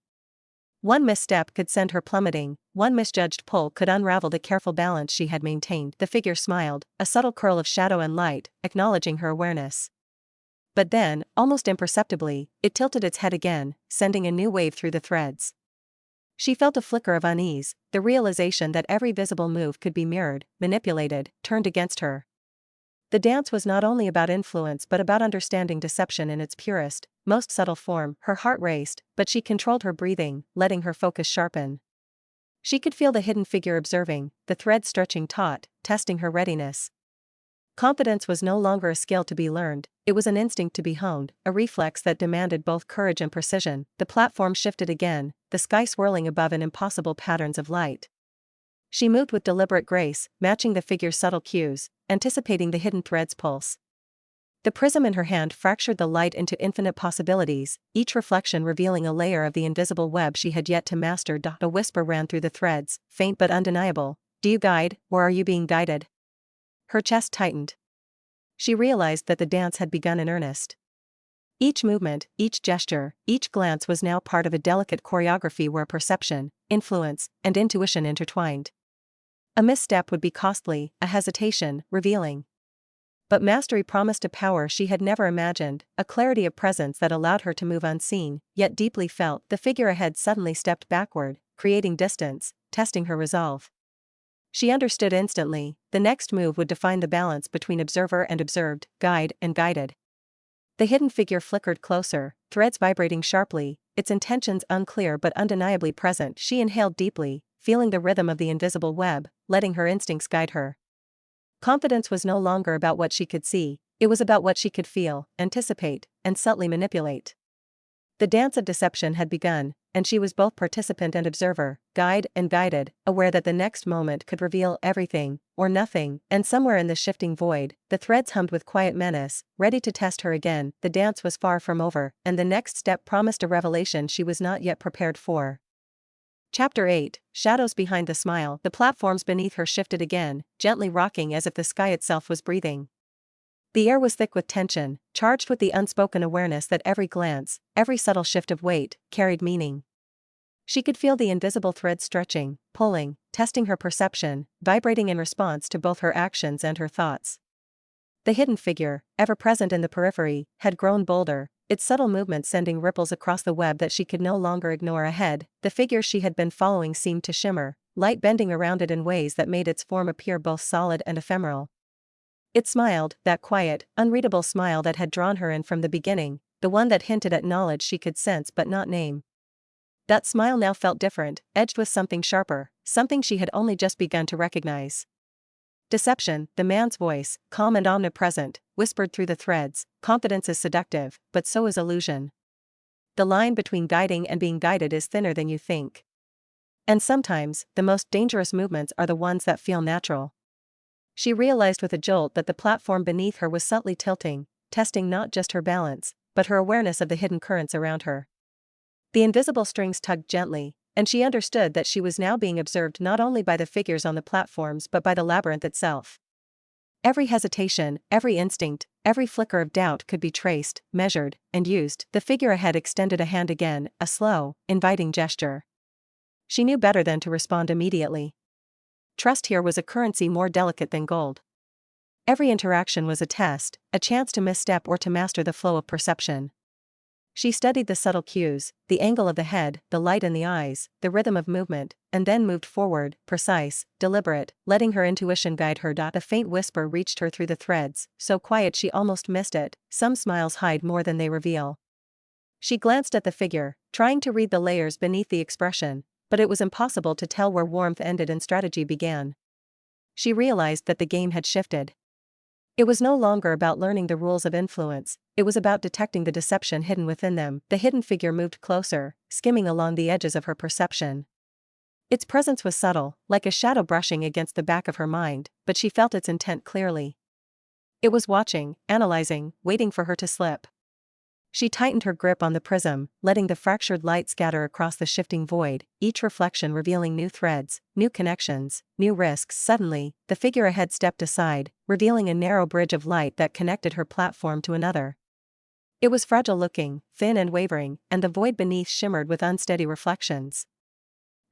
One misstep could send her plummeting, one misjudged pull could unravel the careful balance she had maintained. The figure smiled, a subtle curl of shadow and light, acknowledging her awareness. But then, almost imperceptibly, it tilted its head again, sending a new wave through the threads. She felt a flicker of unease, the realization that every visible move could be mirrored, manipulated, turned against her. The dance was not only about influence but about understanding deception in its purest, most subtle form. Her heart raced, but she controlled her breathing, letting her focus sharpen. She could feel the hidden figure observing, the thread stretching taut, testing her readiness. Confidence was no longer a skill to be learned, it was an instinct to be honed, a reflex that demanded both courage and precision. The platform shifted again, the sky swirling above in impossible patterns of light. She moved with deliberate grace, matching the figure's subtle cues, anticipating the hidden thread's pulse. The prism in her hand fractured the light into infinite possibilities, each reflection revealing a layer of the invisible web she had yet to master. A whisper ran through the threads, faint but undeniable. "Do you guide, or are you being guided?" Her chest tightened. She realized that the dance had begun in earnest. Each movement, each gesture, each glance was now part of a delicate choreography where perception, influence, and intuition intertwined. A misstep would be costly, a hesitation, revealing. But mastery promised a power she had never imagined, a clarity of presence that allowed her to move unseen, yet deeply felt. The figure ahead suddenly stepped backward, creating distance, testing her resolve. She understood instantly, the next move would define the balance between observer and observed, guide and guided. The hidden figure flickered closer, threads vibrating sharply, its intentions unclear but undeniably present. She inhaled deeply, feeling the rhythm of the invisible web, letting her instincts guide her. Confidence was no longer about what she could see, it was about what she could feel, anticipate, and subtly manipulate. The dance of deception had begun, and she was both participant and observer, guide and guided, aware that the next moment could reveal everything, or nothing. And somewhere in the shifting void, the threads hummed with quiet menace, ready to test her again. The dance was far from over, and the next step promised a revelation she was not yet prepared for. Chapter 8, Shadows Behind the Smile. The platforms beneath her shifted again, gently rocking as if the sky itself was breathing. The air was thick with tension, charged with the unspoken awareness that every glance, every subtle shift of weight, carried meaning. She could feel the invisible thread stretching, pulling, testing her perception, vibrating in response to both her actions and her thoughts. The hidden figure, ever present in the periphery, had grown bolder, its subtle movements sending ripples across the web that she could no longer ignore. Ahead, the figure she had been following seemed to shimmer, light bending around it in ways that made its form appear both solid and ephemeral. It smiled, that quiet, unreadable smile that had drawn her in from the beginning, the one that hinted at knowledge she could sense but not name. That smile now felt different, edged with something sharper, something she had only just begun to recognize. Deception, the man's voice, calm and omnipresent, whispered through the threads. Confidence is seductive, but so is illusion. The line between guiding and being guided is thinner than you think. And sometimes, the most dangerous movements are the ones that feel natural. She realized with a jolt that the platform beneath her was subtly tilting, testing not just her balance, but her awareness of the hidden currents around her. The invisible strings tugged gently, and she understood that she was now being observed not only by the figures on the platforms but by the labyrinth itself. Every hesitation, every instinct, every flicker of doubt could be traced, measured, and used. The figure ahead extended a hand again, a slow, inviting gesture. She knew better than to respond immediately. Trust here was a currency more delicate than gold. Every interaction was a test, a chance to misstep or to master the flow of perception. She studied the subtle cues, the angle of the head, the light in the eyes, the rhythm of movement, and then moved forward, precise, deliberate, letting her intuition guide her. A faint whisper reached her through the threads, so quiet she almost missed it. Some smiles hide more than they reveal. She glanced at the figure, trying to read the layers beneath the expression, but it was impossible to tell where warmth ended and strategy began. She realized that the game had shifted. It was no longer about learning the rules of influence, it was about detecting the deception hidden within them. The hidden figure moved closer, skimming along the edges of her perception. Its presence was subtle, like a shadow brushing against the back of her mind, but she felt its intent clearly. It was watching, analyzing, waiting for her to slip. She tightened her grip on the prism, letting the fractured light scatter across the shifting void, each reflection revealing new threads, new connections, new risks. Suddenly, the figure ahead stepped aside, revealing a narrow bridge of light that connected her platform to another. It was fragile-looking, thin and wavering, and the void beneath shimmered with unsteady reflections.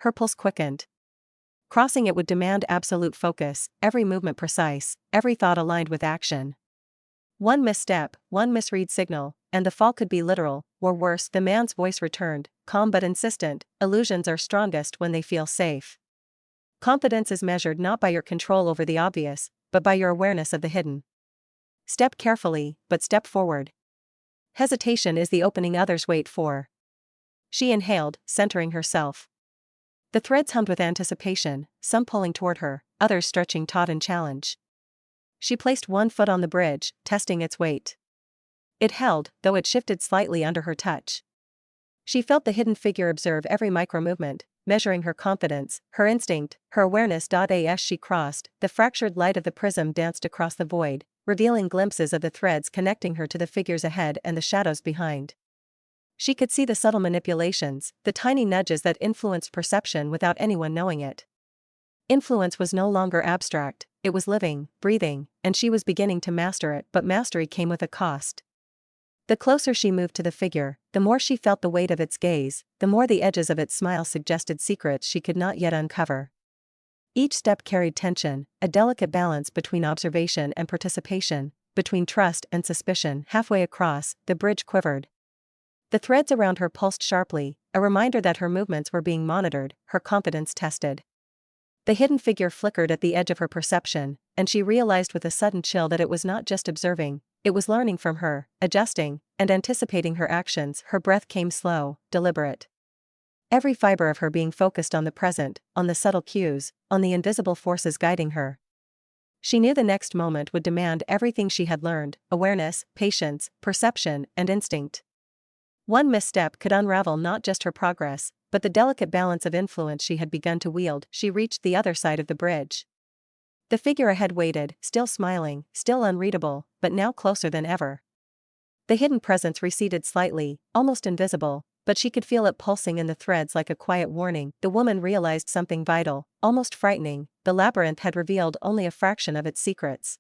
Her pulse quickened. Crossing it would demand absolute focus, every movement precise, every thought aligned with action. One misstep, one misread signal, and the fall could be literal, or worse. The man's voice returned, calm but insistent. Illusions are strongest when they feel safe. Confidence is measured not by your control over the obvious, but by your awareness of the hidden. Step carefully, but step forward. Hesitation is the opening others wait for. She inhaled, centering herself. The threads hummed with anticipation, some pulling toward her, others stretching taut in challenge. She placed one foot on the bridge, testing its weight. It held, though it shifted slightly under her touch. She felt the hidden figure observe every micro-movement, measuring her confidence, her instinct, her awareness. As she crossed, the fractured light of the prism danced across the void, revealing glimpses of the threads connecting her to the figures ahead and the shadows behind. She could see the subtle manipulations, the tiny nudges that influenced perception without anyone knowing it. Influence was no longer abstract, it was living, breathing, and she was beginning to master it, but mastery came with a cost. The closer she moved to the figure, the more she felt the weight of its gaze, the more the edges of its smile suggested secrets she could not yet uncover. Each step carried tension, a delicate balance between observation and participation, between trust and suspicion. Halfway across, the bridge quivered. The threads around her pulsed sharply, a reminder that her movements were being monitored, her confidence tested. The hidden figure flickered at the edge of her perception, and she realized with a sudden chill that it was not just observing, it was learning from her, adjusting, and anticipating her actions. Her breath came slow, deliberate. Every fiber of her being focused on the present, on the subtle cues, on the invisible forces guiding her. She knew the next moment would demand everything she had learned: awareness, patience, perception, and instinct. One misstep could unravel not just her progress, but the delicate balance of influence she had begun to wield. She reached the other side of the bridge. The figure ahead waited, still smiling, still unreadable, but now closer than ever. The hidden presence receded slightly, almost invisible, but she could feel it pulsing in the threads like a quiet warning. The woman realized something vital, almost frightening: the labyrinth had revealed only a fraction of its secrets.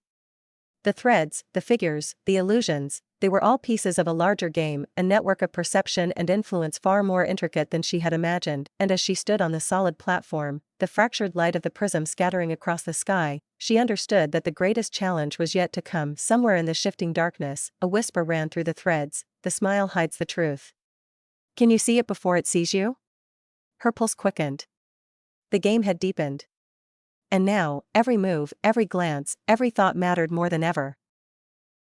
The threads, the figures, the illusions, they were all pieces of a larger game, a network of perception and influence far more intricate than she had imagined. And as she stood on the solid platform, the fractured light of the prism scattering across the sky, she understood that the greatest challenge was yet to come. Somewhere in the shifting darkness, a whisper ran through the threads: the smile hides the truth. Can you see it before it sees you? Her pulse quickened. The game had deepened. And now, every move, every glance, every thought mattered more than ever.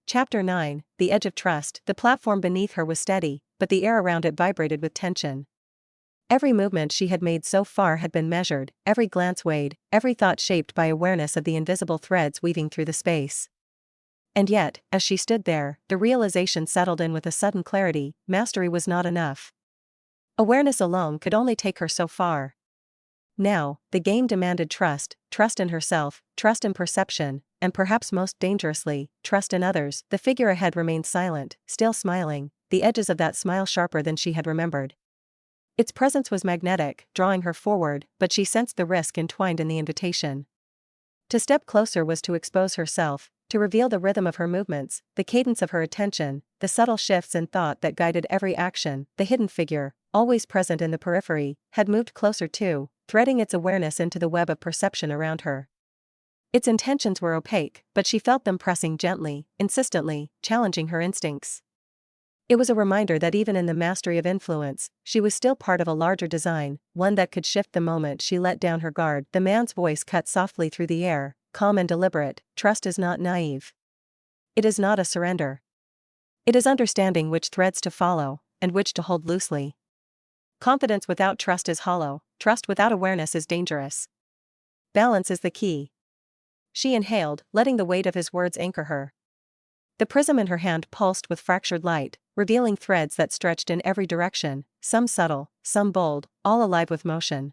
Chapter 9, The Edge of Trust. The platform beneath her was steady, but the air around it vibrated with tension. Every movement she had made so far had been measured, every glance weighed, every thought shaped by awareness of the invisible threads weaving through the space. And yet, as she stood there, the realization settled in with a sudden clarity: mastery was not enough. Awareness alone could only take her so far. Now, the game demanded trust, trust in herself, trust in perception, and perhaps most dangerously, trust in others. The figure ahead remained silent, still smiling, the edges of that smile sharper than she had remembered. Its presence was magnetic, drawing her forward, but she sensed the risk entwined in the invitation. To step closer was to expose herself, to reveal the rhythm of her movements, the cadence of her attention, the subtle shifts in thought that guided every action. The hidden figure, always present in the periphery, had moved closer too, threading its awareness into the web of perception around her. Its intentions were opaque, but she felt them pressing gently, insistently, challenging her instincts. It was a reminder that even in the mastery of influence, she was still part of a larger design, one that could shift the moment she let down her guard. The man's voice cut softly through the air, calm and deliberate. Trust is not naive. It is not a surrender. It is understanding which threads to follow, and which to hold loosely. Confidence without trust is hollow, trust without awareness is dangerous. Balance is the key. She inhaled, letting the weight of his words anchor her. The prism in her hand pulsed with fractured light, revealing threads that stretched in every direction, some subtle, some bold, all alive with motion.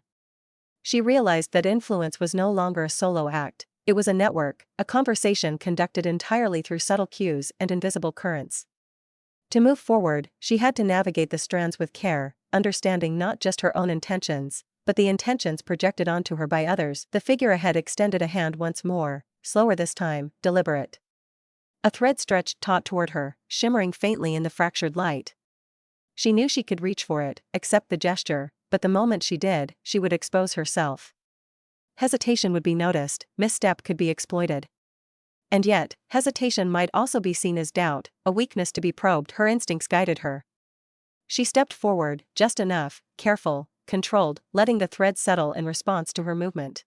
She realized that influence was no longer a solo act, it was a network, a conversation conducted entirely through subtle cues and invisible currents. To move forward, she had to navigate the strands with care, understanding not just her own intentions, but the intentions projected onto her by others. The figure ahead extended a hand once more, slower this time, deliberate. A thread stretched taut toward her, shimmering faintly in the fractured light. She knew she could reach for it, accept the gesture, but the moment she did, she would expose herself. Hesitation would be noticed, misstep could be exploited. And yet, hesitation might also be seen as doubt, a weakness to be probed. Her instincts guided her. She stepped forward, just enough, careful, controlled, letting the thread settle in response to her movement.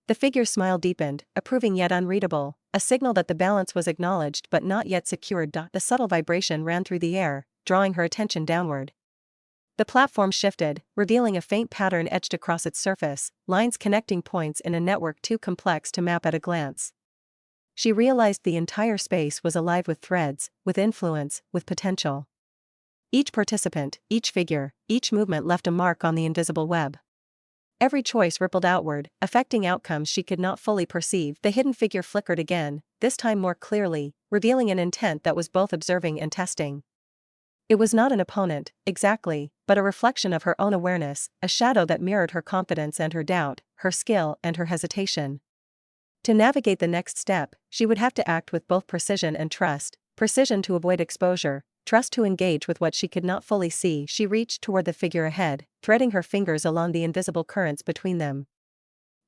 The figure's smile deepened, approving yet unreadable, a signal that the balance was acknowledged but not yet secured. The subtle vibration ran through the air, drawing her attention downward. The platform shifted, revealing a faint pattern etched across its surface, lines connecting points in a network too complex to map at a glance. She realized the entire space was alive with threads, with influence, with potential. Each participant, each figure, each movement left a mark on the invisible web. Every choice rippled outward, affecting outcomes she could not fully perceive. The hidden figure flickered again, this time more clearly, revealing an intent that was both observing and testing. It was not an opponent, exactly, but a reflection of her own awareness, a shadow that mirrored her confidence and her doubt, her skill and her hesitation. To navigate the next step, she would have to act with both precision and trust, precision to avoid exposure, trust to engage with what she could not fully see. She reached toward the figure ahead, threading her fingers along the invisible currents between them.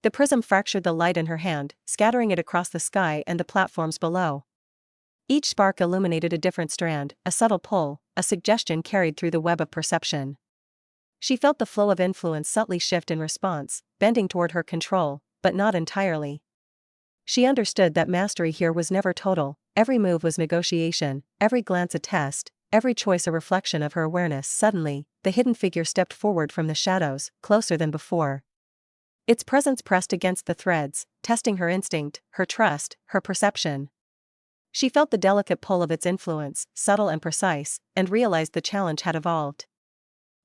The prism fractured the light in her hand, scattering it across the sky and the platforms below. Each spark illuminated a different strand, a subtle pull, a suggestion carried through the web of perception. She felt the flow of influence subtly shift in response, bending toward her control, but not entirely. She understood that mastery here was never total, every move was negotiation, every glance a test, every choice a reflection of her awareness. Suddenly, the hidden figure stepped forward from the shadows, closer than before. Its presence pressed against the threads, testing her instinct, her trust, her perception. She felt the delicate pull of its influence, subtle and precise, and realized the challenge had evolved.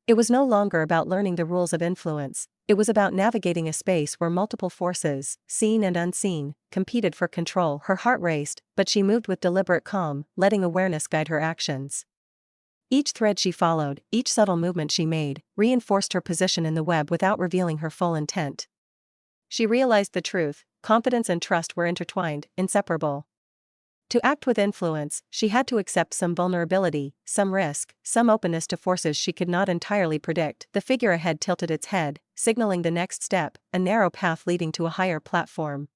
It was no longer about learning the rules of influence, it was about navigating a space where multiple forces, seen and unseen, competed for control. Her heart raced, but she moved with deliberate calm, letting awareness guide her actions. Each thread she followed, each subtle movement she made, reinforced her position in the web without revealing her full intent. She realized the truth, confidence and trust were intertwined, inseparable. To act with influence, she had to accept some vulnerability, some risk, some openness to forces she could not entirely predict. The figure ahead tilted its head, signaling the next step, a narrow path leading to a higher platform.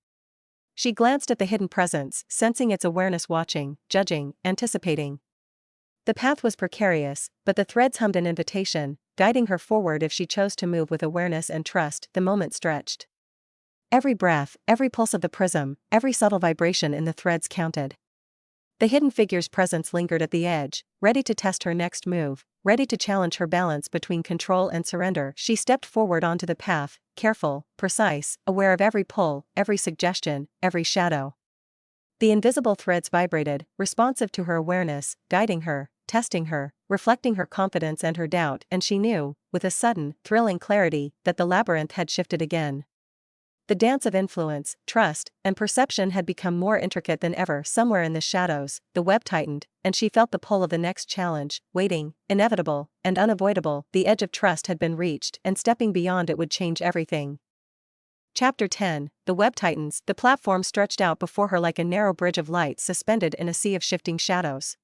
She glanced at the hidden presence, sensing its awareness, watching, judging, anticipating. The path was precarious, but the threads hummed an invitation, guiding her forward if she chose to move with awareness and trust. The moment stretched. Every breath, every pulse of the prism, every subtle vibration in the threads counted. The hidden figure's presence lingered at the edge, ready to test her next move, ready to challenge her balance between control and surrender. She stepped forward onto the path, careful, precise, aware of every pull, every suggestion, every shadow. The invisible threads vibrated, responsive to her awareness, guiding her, testing her, reflecting her confidence and her doubt, and she knew, with a sudden, thrilling clarity, that the labyrinth had shifted again. The dance of influence, trust, and perception had become more intricate than ever. Somewhere in the shadows, the web tightened, and she felt the pull of the next challenge, waiting, inevitable, and unavoidable. The edge of trust had been reached, and stepping beyond it would change everything. Chapter 10, The Web Tightens. The platform stretched out before her like a narrow bridge of light suspended in a sea of shifting shadows.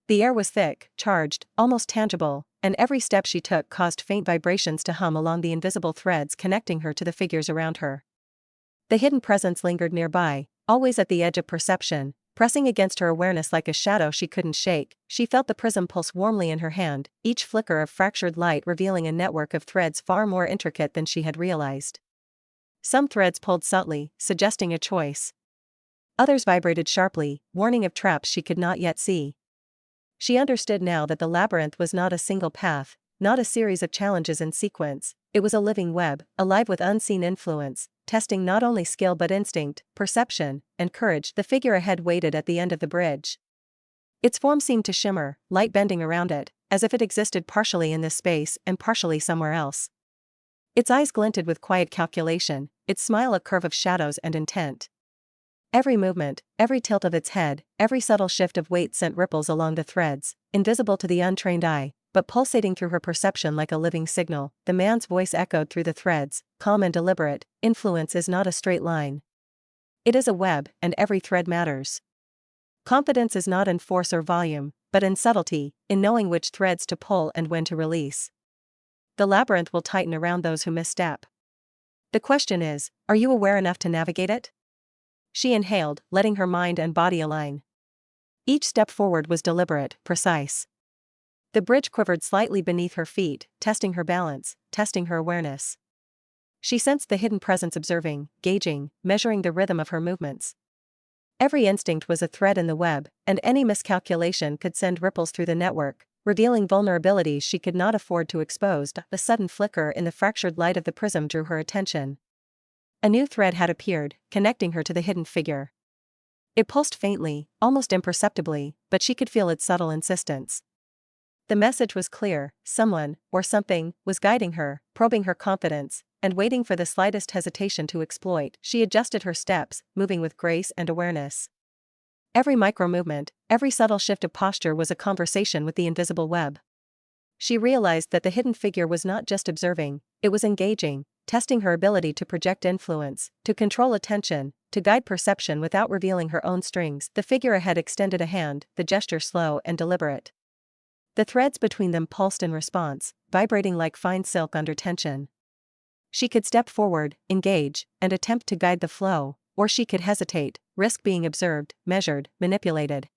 The air was thick, charged, almost tangible, and every step she took caused faint vibrations to hum along the invisible threads connecting her to the figures around her. The hidden presence lingered nearby, always at the edge of perception, Pressing against her awareness like a shadow she couldn't shake, she felt the prism pulse warmly in her hand, each flicker of fractured light revealing a network of threads far more intricate than she had realized. Some threads pulled subtly, suggesting a choice. Others vibrated sharply, warning of traps she could not yet see. She understood now that the labyrinth was not a single path, not a series of challenges in sequence. It was a living web, alive with unseen influence, testing not only skill but instinct, perception, and courage. The figure ahead waited at the end of the bridge. Its form seemed to shimmer, light bending around it, as if it existed partially in this space and partially somewhere else. Its eyes glinted with quiet calculation, its smile a curve of shadows and intent. Every movement, every tilt of its head, every subtle shift of weight sent ripples along the threads, invisible to the untrained eye, but pulsating through her perception like a living signal. The man's voice echoed through the threads, calm and deliberate. Influence is not a straight line. It is a web, and every thread matters. Confidence is not in force or volume, but in subtlety, in knowing which threads to pull and when to release. The labyrinth will tighten around those who misstep. The question is, are you aware enough to navigate it? She inhaled, letting her mind and body align. Each step forward was deliberate, precise. The bridge quivered slightly beneath her feet, testing her balance, testing her awareness. She sensed the hidden presence observing, gauging, measuring the rhythm of her movements. Every instinct was a thread in the web, and any miscalculation could send ripples through the network, revealing vulnerabilities she could not afford to expose. The sudden flicker in the fractured light of the prism drew her attention. A new thread had appeared, connecting her to the hidden figure. It pulsed faintly, almost imperceptibly, but she could feel its subtle insistence. The message was clear: someone, or something, was guiding her, probing her confidence, and waiting for the slightest hesitation to exploit. She adjusted her steps, moving with grace and awareness. Every micro-movement, every subtle shift of posture was a conversation with the invisible web. She realized that the hidden figure was not just observing, it was engaging, testing her ability to project influence, to control attention, to guide perception without revealing her own strings. The figure ahead extended a hand, the gesture slow and deliberate. The threads between them pulsed in response, vibrating like fine silk under tension. She could step forward, engage, and attempt to guide the flow, or she could hesitate, risk being observed, measured, manipulated.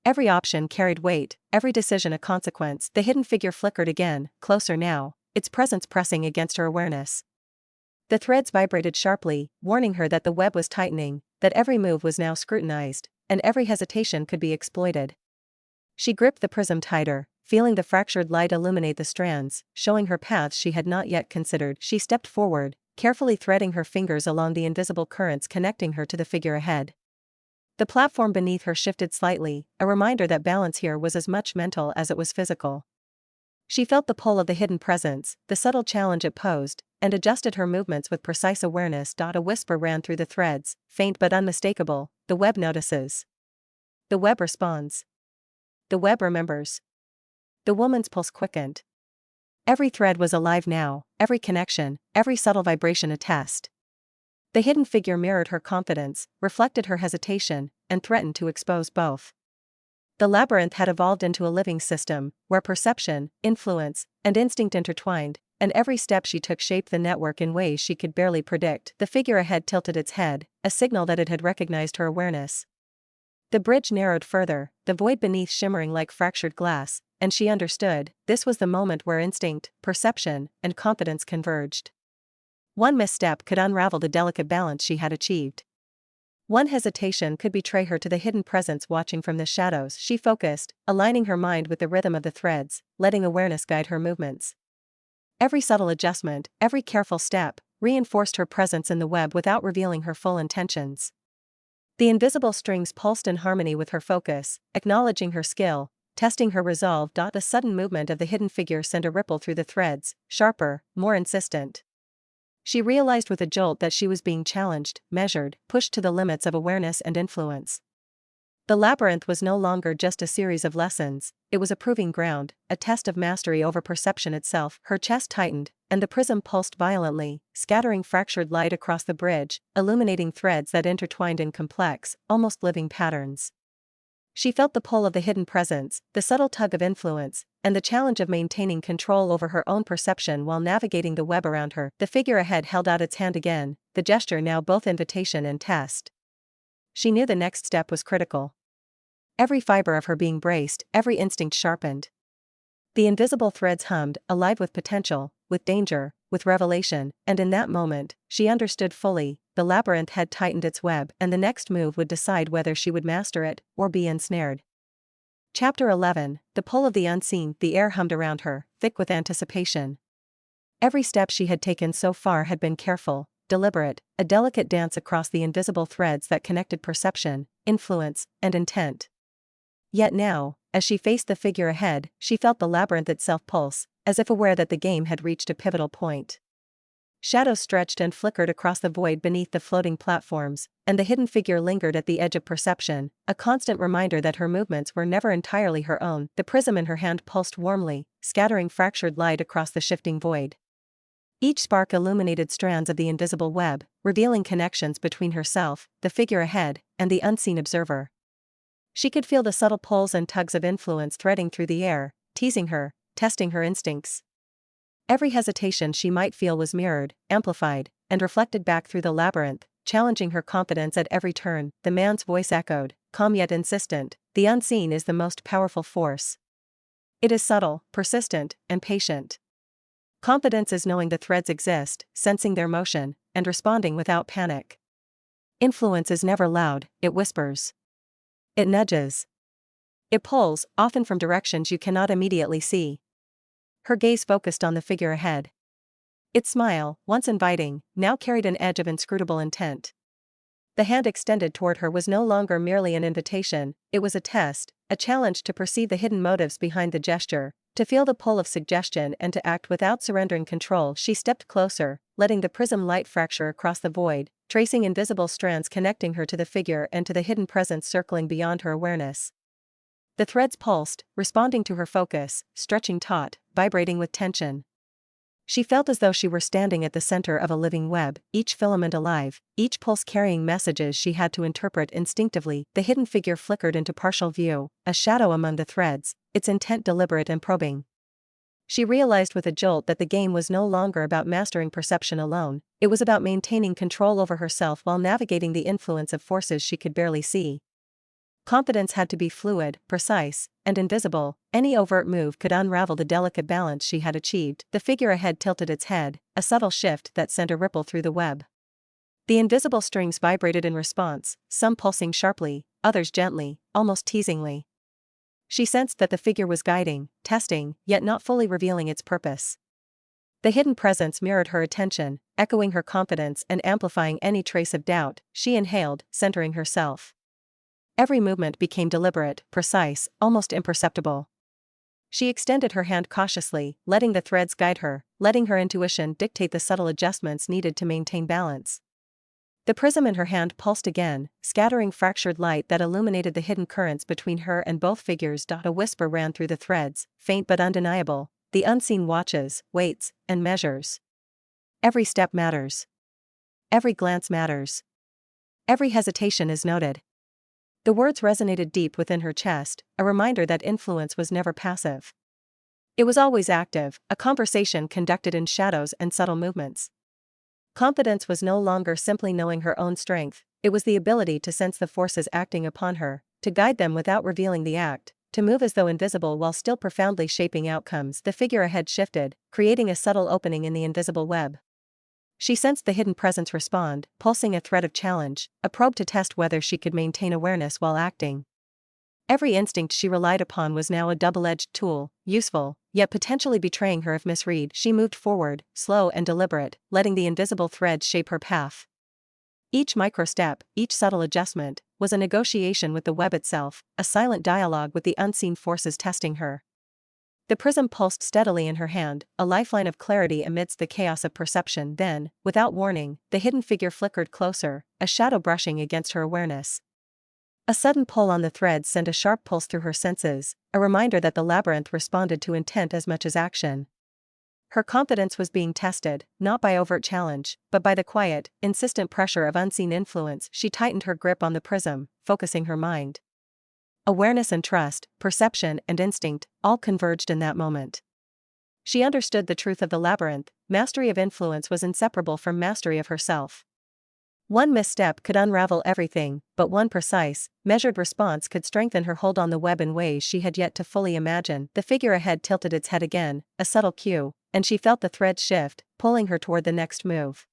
Every option carried weight, every decision a consequence. The hidden figure flickered again, closer now, its presence pressing against her awareness. The threads vibrated sharply, warning her that the web was tightening, that every move was now scrutinized, and every hesitation could be exploited. She gripped the prism tighter, feeling the fractured light illuminate the strands, showing her paths she had not yet considered. She stepped forward, carefully threading her fingers along the invisible currents connecting her to the figure ahead. The platform beneath her shifted slightly, a reminder that balance here was as much mental as it was physical. She felt the pull of the hidden presence, the subtle challenge it posed, and adjusted her movements with precise awareness. A whisper ran through the threads, faint but unmistakable: the web notices. The web responds. The web remembers. The woman's pulse quickened. Every thread was alive now, every connection, every subtle vibration a test. The hidden figure mirrored her confidence, reflected her hesitation, and threatened to expose both. The labyrinth had evolved into a living system, where perception, influence, and instinct intertwined, and every step she took shaped the network in ways she could barely predict. The figure ahead tilted its head, a signal that it had recognized her awareness. The bridge narrowed further, the void beneath shimmering like fractured glass, and she understood, this was the moment where instinct, perception, and confidence converged. One misstep could unravel the delicate balance she had achieved. One hesitation could betray her to the hidden presence watching from the shadows. She focused, aligning her mind with the rhythm of the threads, letting awareness guide her movements. Every subtle adjustment, every careful step, reinforced her presence in the web without revealing her full intentions. The invisible strings pulsed in harmony with her focus, acknowledging her skill, testing her resolve. The sudden movement of the hidden figure sent a ripple through the threads, sharper, more insistent. She realized with a jolt that she was being challenged, measured, pushed to the limits of awareness and influence. The labyrinth was no longer just a series of lessons, it was a proving ground, a test of mastery over perception itself. Her chest tightened, and the prism pulsed violently, scattering fractured light across the bridge, illuminating threads that intertwined in complex, almost living patterns. She felt the pull of the hidden presence, the subtle tug of influence, and the challenge of maintaining control over her own perception while navigating the web around her. The figure ahead held out its hand again, the gesture now both invitation and test. she knew the next step was critical. Every fiber of her being braced, every instinct sharpened. The invisible threads hummed, alive with potential, with danger, with revelation, and in that moment, she understood fully, the labyrinth had tightened its web and the next move would decide whether she would master it, or be ensnared. Chapter 11, The Pull of the Unseen. The air hummed around her, thick with anticipation. Every step she had taken so far had been careful, deliberate, a delicate dance across the invisible threads that connected perception, influence, and intent. Yet now, as she faced the figure ahead, she felt the labyrinth itself pulse, as if aware that the game had reached a pivotal point. Shadows stretched and flickered across the void beneath the floating platforms, and the hidden figure lingered at the edge of perception, a constant reminder that her movements were never entirely her own. The prism in her hand pulsed warmly, scattering fractured light across the shifting void. Each spark illuminated strands of the invisible web, revealing connections between herself, the figure ahead, and the unseen observer. She could feel the subtle pulls and tugs of influence threading through the air, teasing her, testing her instincts. Every hesitation she might feel was mirrored, amplified, and reflected back through the labyrinth, challenging her confidence at every turn. The man's voice echoed, calm yet insistent, "The unseen is the most powerful force. It is subtle, persistent, and patient. Confidence is knowing the threads exist, sensing their motion, and responding without panic. Influence is never loud, it whispers. It nudges. It pulls, often from directions you cannot immediately see." Her gaze focused on the figure ahead. Its smile, once inviting, now carried an edge of inscrutable intent. The hand extended toward her was no longer merely an invitation, it was a test, a challenge to perceive the hidden motives behind the gesture, to feel the pull of suggestion and to act without surrendering control. She stepped closer, letting the prism light fracture across the void, tracing invisible strands connecting her to the figure and to the hidden presence circling beyond her awareness. The threads pulsed, responding to her focus, stretching taut, vibrating with tension. She felt as though she were standing at the center of a living web, each filament alive, each pulse carrying messages she had to interpret instinctively. The hidden figure flickered into partial view, a shadow among the threads, its intent deliberate and probing. She realized with a jolt that the game was no longer about mastering perception alone, it was about maintaining control over herself while navigating the influence of forces she could barely see. Confidence had to be fluid, precise, and invisible. Any overt move could unravel the delicate balance she had achieved. The figure ahead tilted its head, a subtle shift that sent a ripple through the web. The invisible strings vibrated in response, some pulsing sharply, others gently, almost teasingly. She sensed that the figure was guiding, testing, yet not fully revealing its purpose. The hidden presence mirrored her attention, echoing her confidence and amplifying any trace of doubt. She inhaled, centering herself. Every movement became deliberate, precise, almost imperceptible. She extended her hand cautiously, letting the threads guide her, letting her intuition dictate the subtle adjustments needed to maintain balance. The prism in her hand pulsed again, scattering fractured light that illuminated the hidden currents between her and both figures. A whisper ran through the threads, faint but undeniable. The unseen watches, waits, and measures. Every step matters. Every glance matters. Every hesitation is noted. The words resonated deep within her chest, a reminder that influence was never passive. It was always active, a conversation conducted in shadows and subtle movements. Confidence was no longer simply knowing her own strength, it was the ability to sense the forces acting upon her, to guide them without revealing the act, to move as though invisible while still profoundly shaping outcomes. The figure ahead shifted, creating a subtle opening in the invisible web. She sensed the hidden presence respond, pulsing a thread of challenge, a probe to test whether she could maintain awareness while acting. Every instinct she relied upon was now a double-edged tool, useful, yet potentially betraying her if misread. She moved forward, slow and deliberate, letting the invisible thread shape her path. Each micro-step, each subtle adjustment, was a negotiation with the web itself, a silent dialogue with the unseen forces testing her. The prism pulsed steadily in her hand, a lifeline of clarity amidst the chaos of perception. Then, without warning, the hidden figure flickered closer, a shadow brushing against her awareness. A sudden pull on the thread sent a sharp pulse through her senses, a reminder that the labyrinth responded to intent as much as action. Her confidence was being tested, not by overt challenge, but by the quiet, insistent pressure of unseen influence. She tightened her grip on the prism, focusing her mind. Awareness and trust, perception and instinct, all converged in that moment. She understood the truth of the labyrinth: mastery of influence was inseparable from mastery of herself. One misstep could unravel everything, but one precise, measured response could strengthen her hold on the web in ways she had yet to fully imagine. The figure ahead tilted its head again, a subtle cue, and she felt the thread shift, pulling her toward the next move.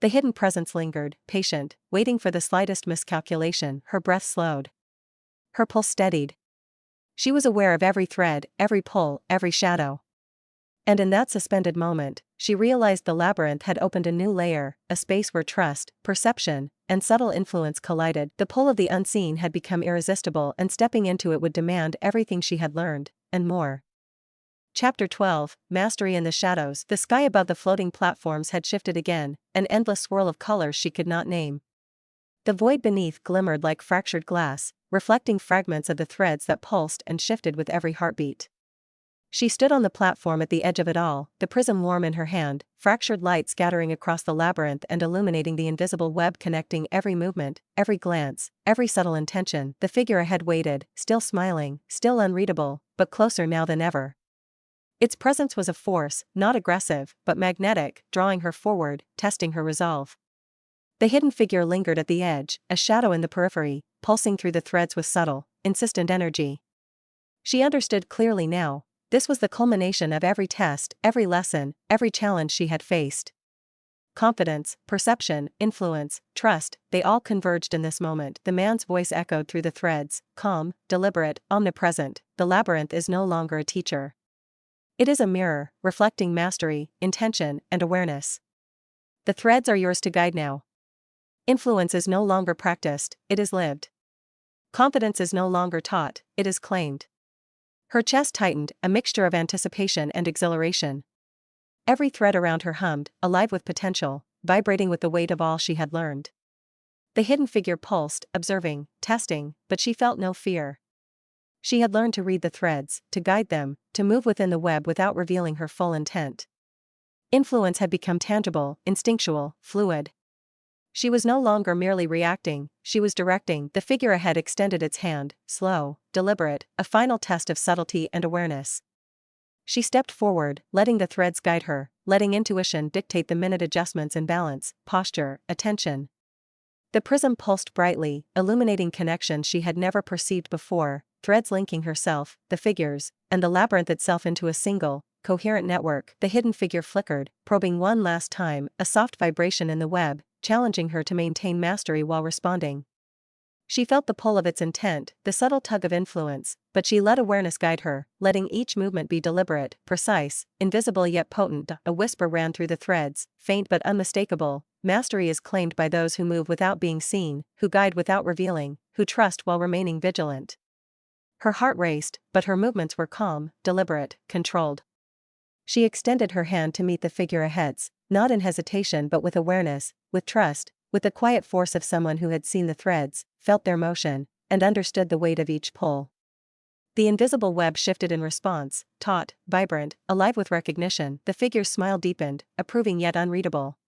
The hidden presence lingered, patient, waiting for the slightest miscalculation. Her breath slowed. Her pulse steadied. She was aware of every thread, every pull, every shadow. And in that suspended moment, she realized the labyrinth had opened a new layer, a space where trust, perception, and subtle influence collided. The pull of the unseen had become irresistible, and stepping into it would demand everything she had learned, and more. Chapter 12, Mastery in the Shadows. The sky above the floating platforms had shifted again, an endless swirl of colors she could not name. The void beneath glimmered like fractured glass, reflecting fragments of the threads that pulsed and shifted with every heartbeat. She stood on the platform at the edge of it all, the prism warm in her hand, fractured light scattering across the labyrinth and illuminating the invisible web connecting every movement, every glance, every subtle intention. The figure ahead waited, still smiling, still unreadable, but closer now than ever. Its presence was a force, not aggressive, but magnetic, drawing her forward, testing her resolve. The hidden figure lingered at the edge, a shadow in the periphery, pulsing through the threads with subtle, insistent energy. She understood clearly now. This was the culmination of every test, every lesson, every challenge she had faced. Confidence, perception, influence, trust, they all converged in this moment. The man's voice echoed through the threads, calm, deliberate, omnipresent. The labyrinth is no longer a teacher. It is a mirror, reflecting mastery, intention, and awareness. The threads are yours to guide now. Influence is no longer practiced, it is lived. Confidence is no longer taught, it is claimed. Her chest tightened, a mixture of anticipation and exhilaration. Every thread around her hummed, alive with potential, vibrating with the weight of all she had learned. The hidden figure pulsed, observing, testing, but she felt no fear. She had learned to read the threads, to guide them, to move within the web without revealing her full intent. Influence had become tangible, instinctual, fluid. She was no longer merely reacting, she was directing. The figure ahead extended its hand, slow, deliberate, a final test of subtlety and awareness. She stepped forward, letting the threads guide her, letting intuition dictate the minute adjustments in balance, posture, attention. The prism pulsed brightly, illuminating connections she had never perceived before, threads linking herself, the figures, and the labyrinth itself into a single, coherent network. The hidden figure flickered, probing one last time, a soft vibration in the web, challenging her to maintain mastery while responding. She felt the pull of its intent, the subtle tug of influence, but she let awareness guide her, letting each movement be deliberate, precise, invisible yet potent. A whisper ran through the threads, faint but unmistakable. Mastery is claimed by those who move without being seen, who guide without revealing, who trust while remaining vigilant. Her heart raced, but her movements were calm, deliberate, controlled. She extended her hand to meet the figure ahead's, not in hesitation but with awareness, with trust, with the quiet force of someone who had seen the threads, felt their motion, and understood the weight of each pull. The invisible web shifted in response, taut, vibrant, alive with recognition. The figure's smile deepened, approving yet unreadable.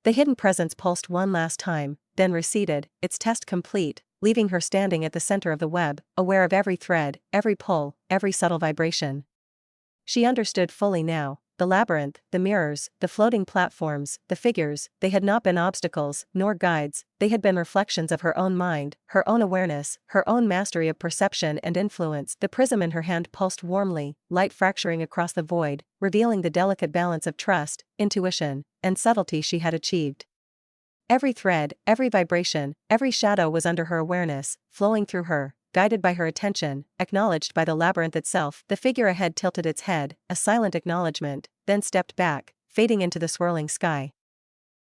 The hidden presence pulsed one last time, then receded, its test complete, leaving her standing at the center of the web, aware of every thread, every pull, every subtle vibration. She understood fully now. The labyrinth, the mirrors, the floating platforms, the figures, they had not been obstacles, nor guides, they had been reflections of her own mind, her own awareness, her own mastery of perception and influence. The prism in her hand pulsed warmly, light fracturing across the void, revealing the delicate balance of trust, intuition, and subtlety she had achieved. Every thread, every vibration, every shadow was under her awareness, flowing through her, guided by her attention, acknowledged by the labyrinth itself. The figure ahead tilted its head, a silent acknowledgement, then stepped back, fading into the swirling sky.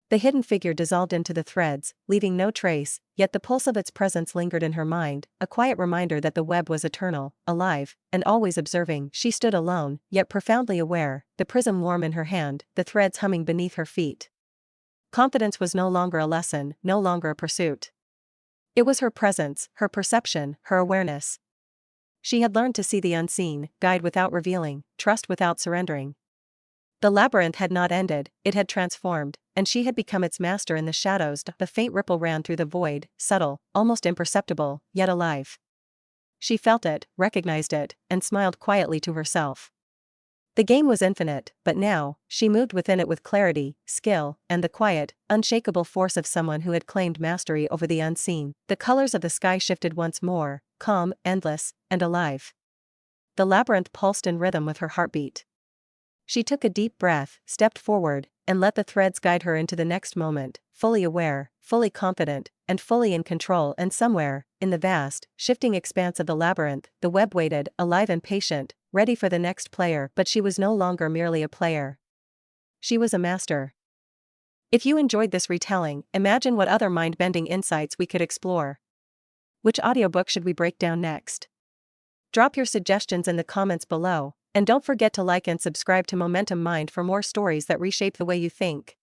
The hidden figure dissolved into the threads, leaving no trace, yet the pulse of its presence lingered in her mind, a quiet reminder that the web was eternal, alive, and always observing. She stood alone, yet profoundly aware, the prism warm in her hand, the threads humming beneath her feet. Confidence was no longer a lesson, no longer a pursuit. It was her presence, her perception, her awareness. She had learned to see the unseen, guide without revealing, trust without surrendering. The labyrinth had not ended, it had transformed, and she had become its master in the shadows. The faint ripple ran through the void, subtle, almost imperceptible, yet alive. She felt it, recognized it, and smiled quietly to herself. The game was infinite, but now, she moved within it with clarity, skill, and the quiet, unshakable force of someone who had claimed mastery over the unseen. The colors of the sky shifted once more, calm, endless, and alive. The labyrinth pulsed in rhythm with her heartbeat. She took a deep breath, stepped forward, and let the threads guide her into the next moment, fully aware, fully confident, and fully in control. And somewhere, in the vast, shifting expanse of the labyrinth, the web waited, alive and patient, ready for the next player. But she was no longer merely a player. She was a master. If you enjoyed this retelling, imagine what other mind-bending insights we could explore. Which audiobook should we break down next? Drop your suggestions in the comments below, and don't forget to like and subscribe to Momentum Mind for more stories that reshape the way you think.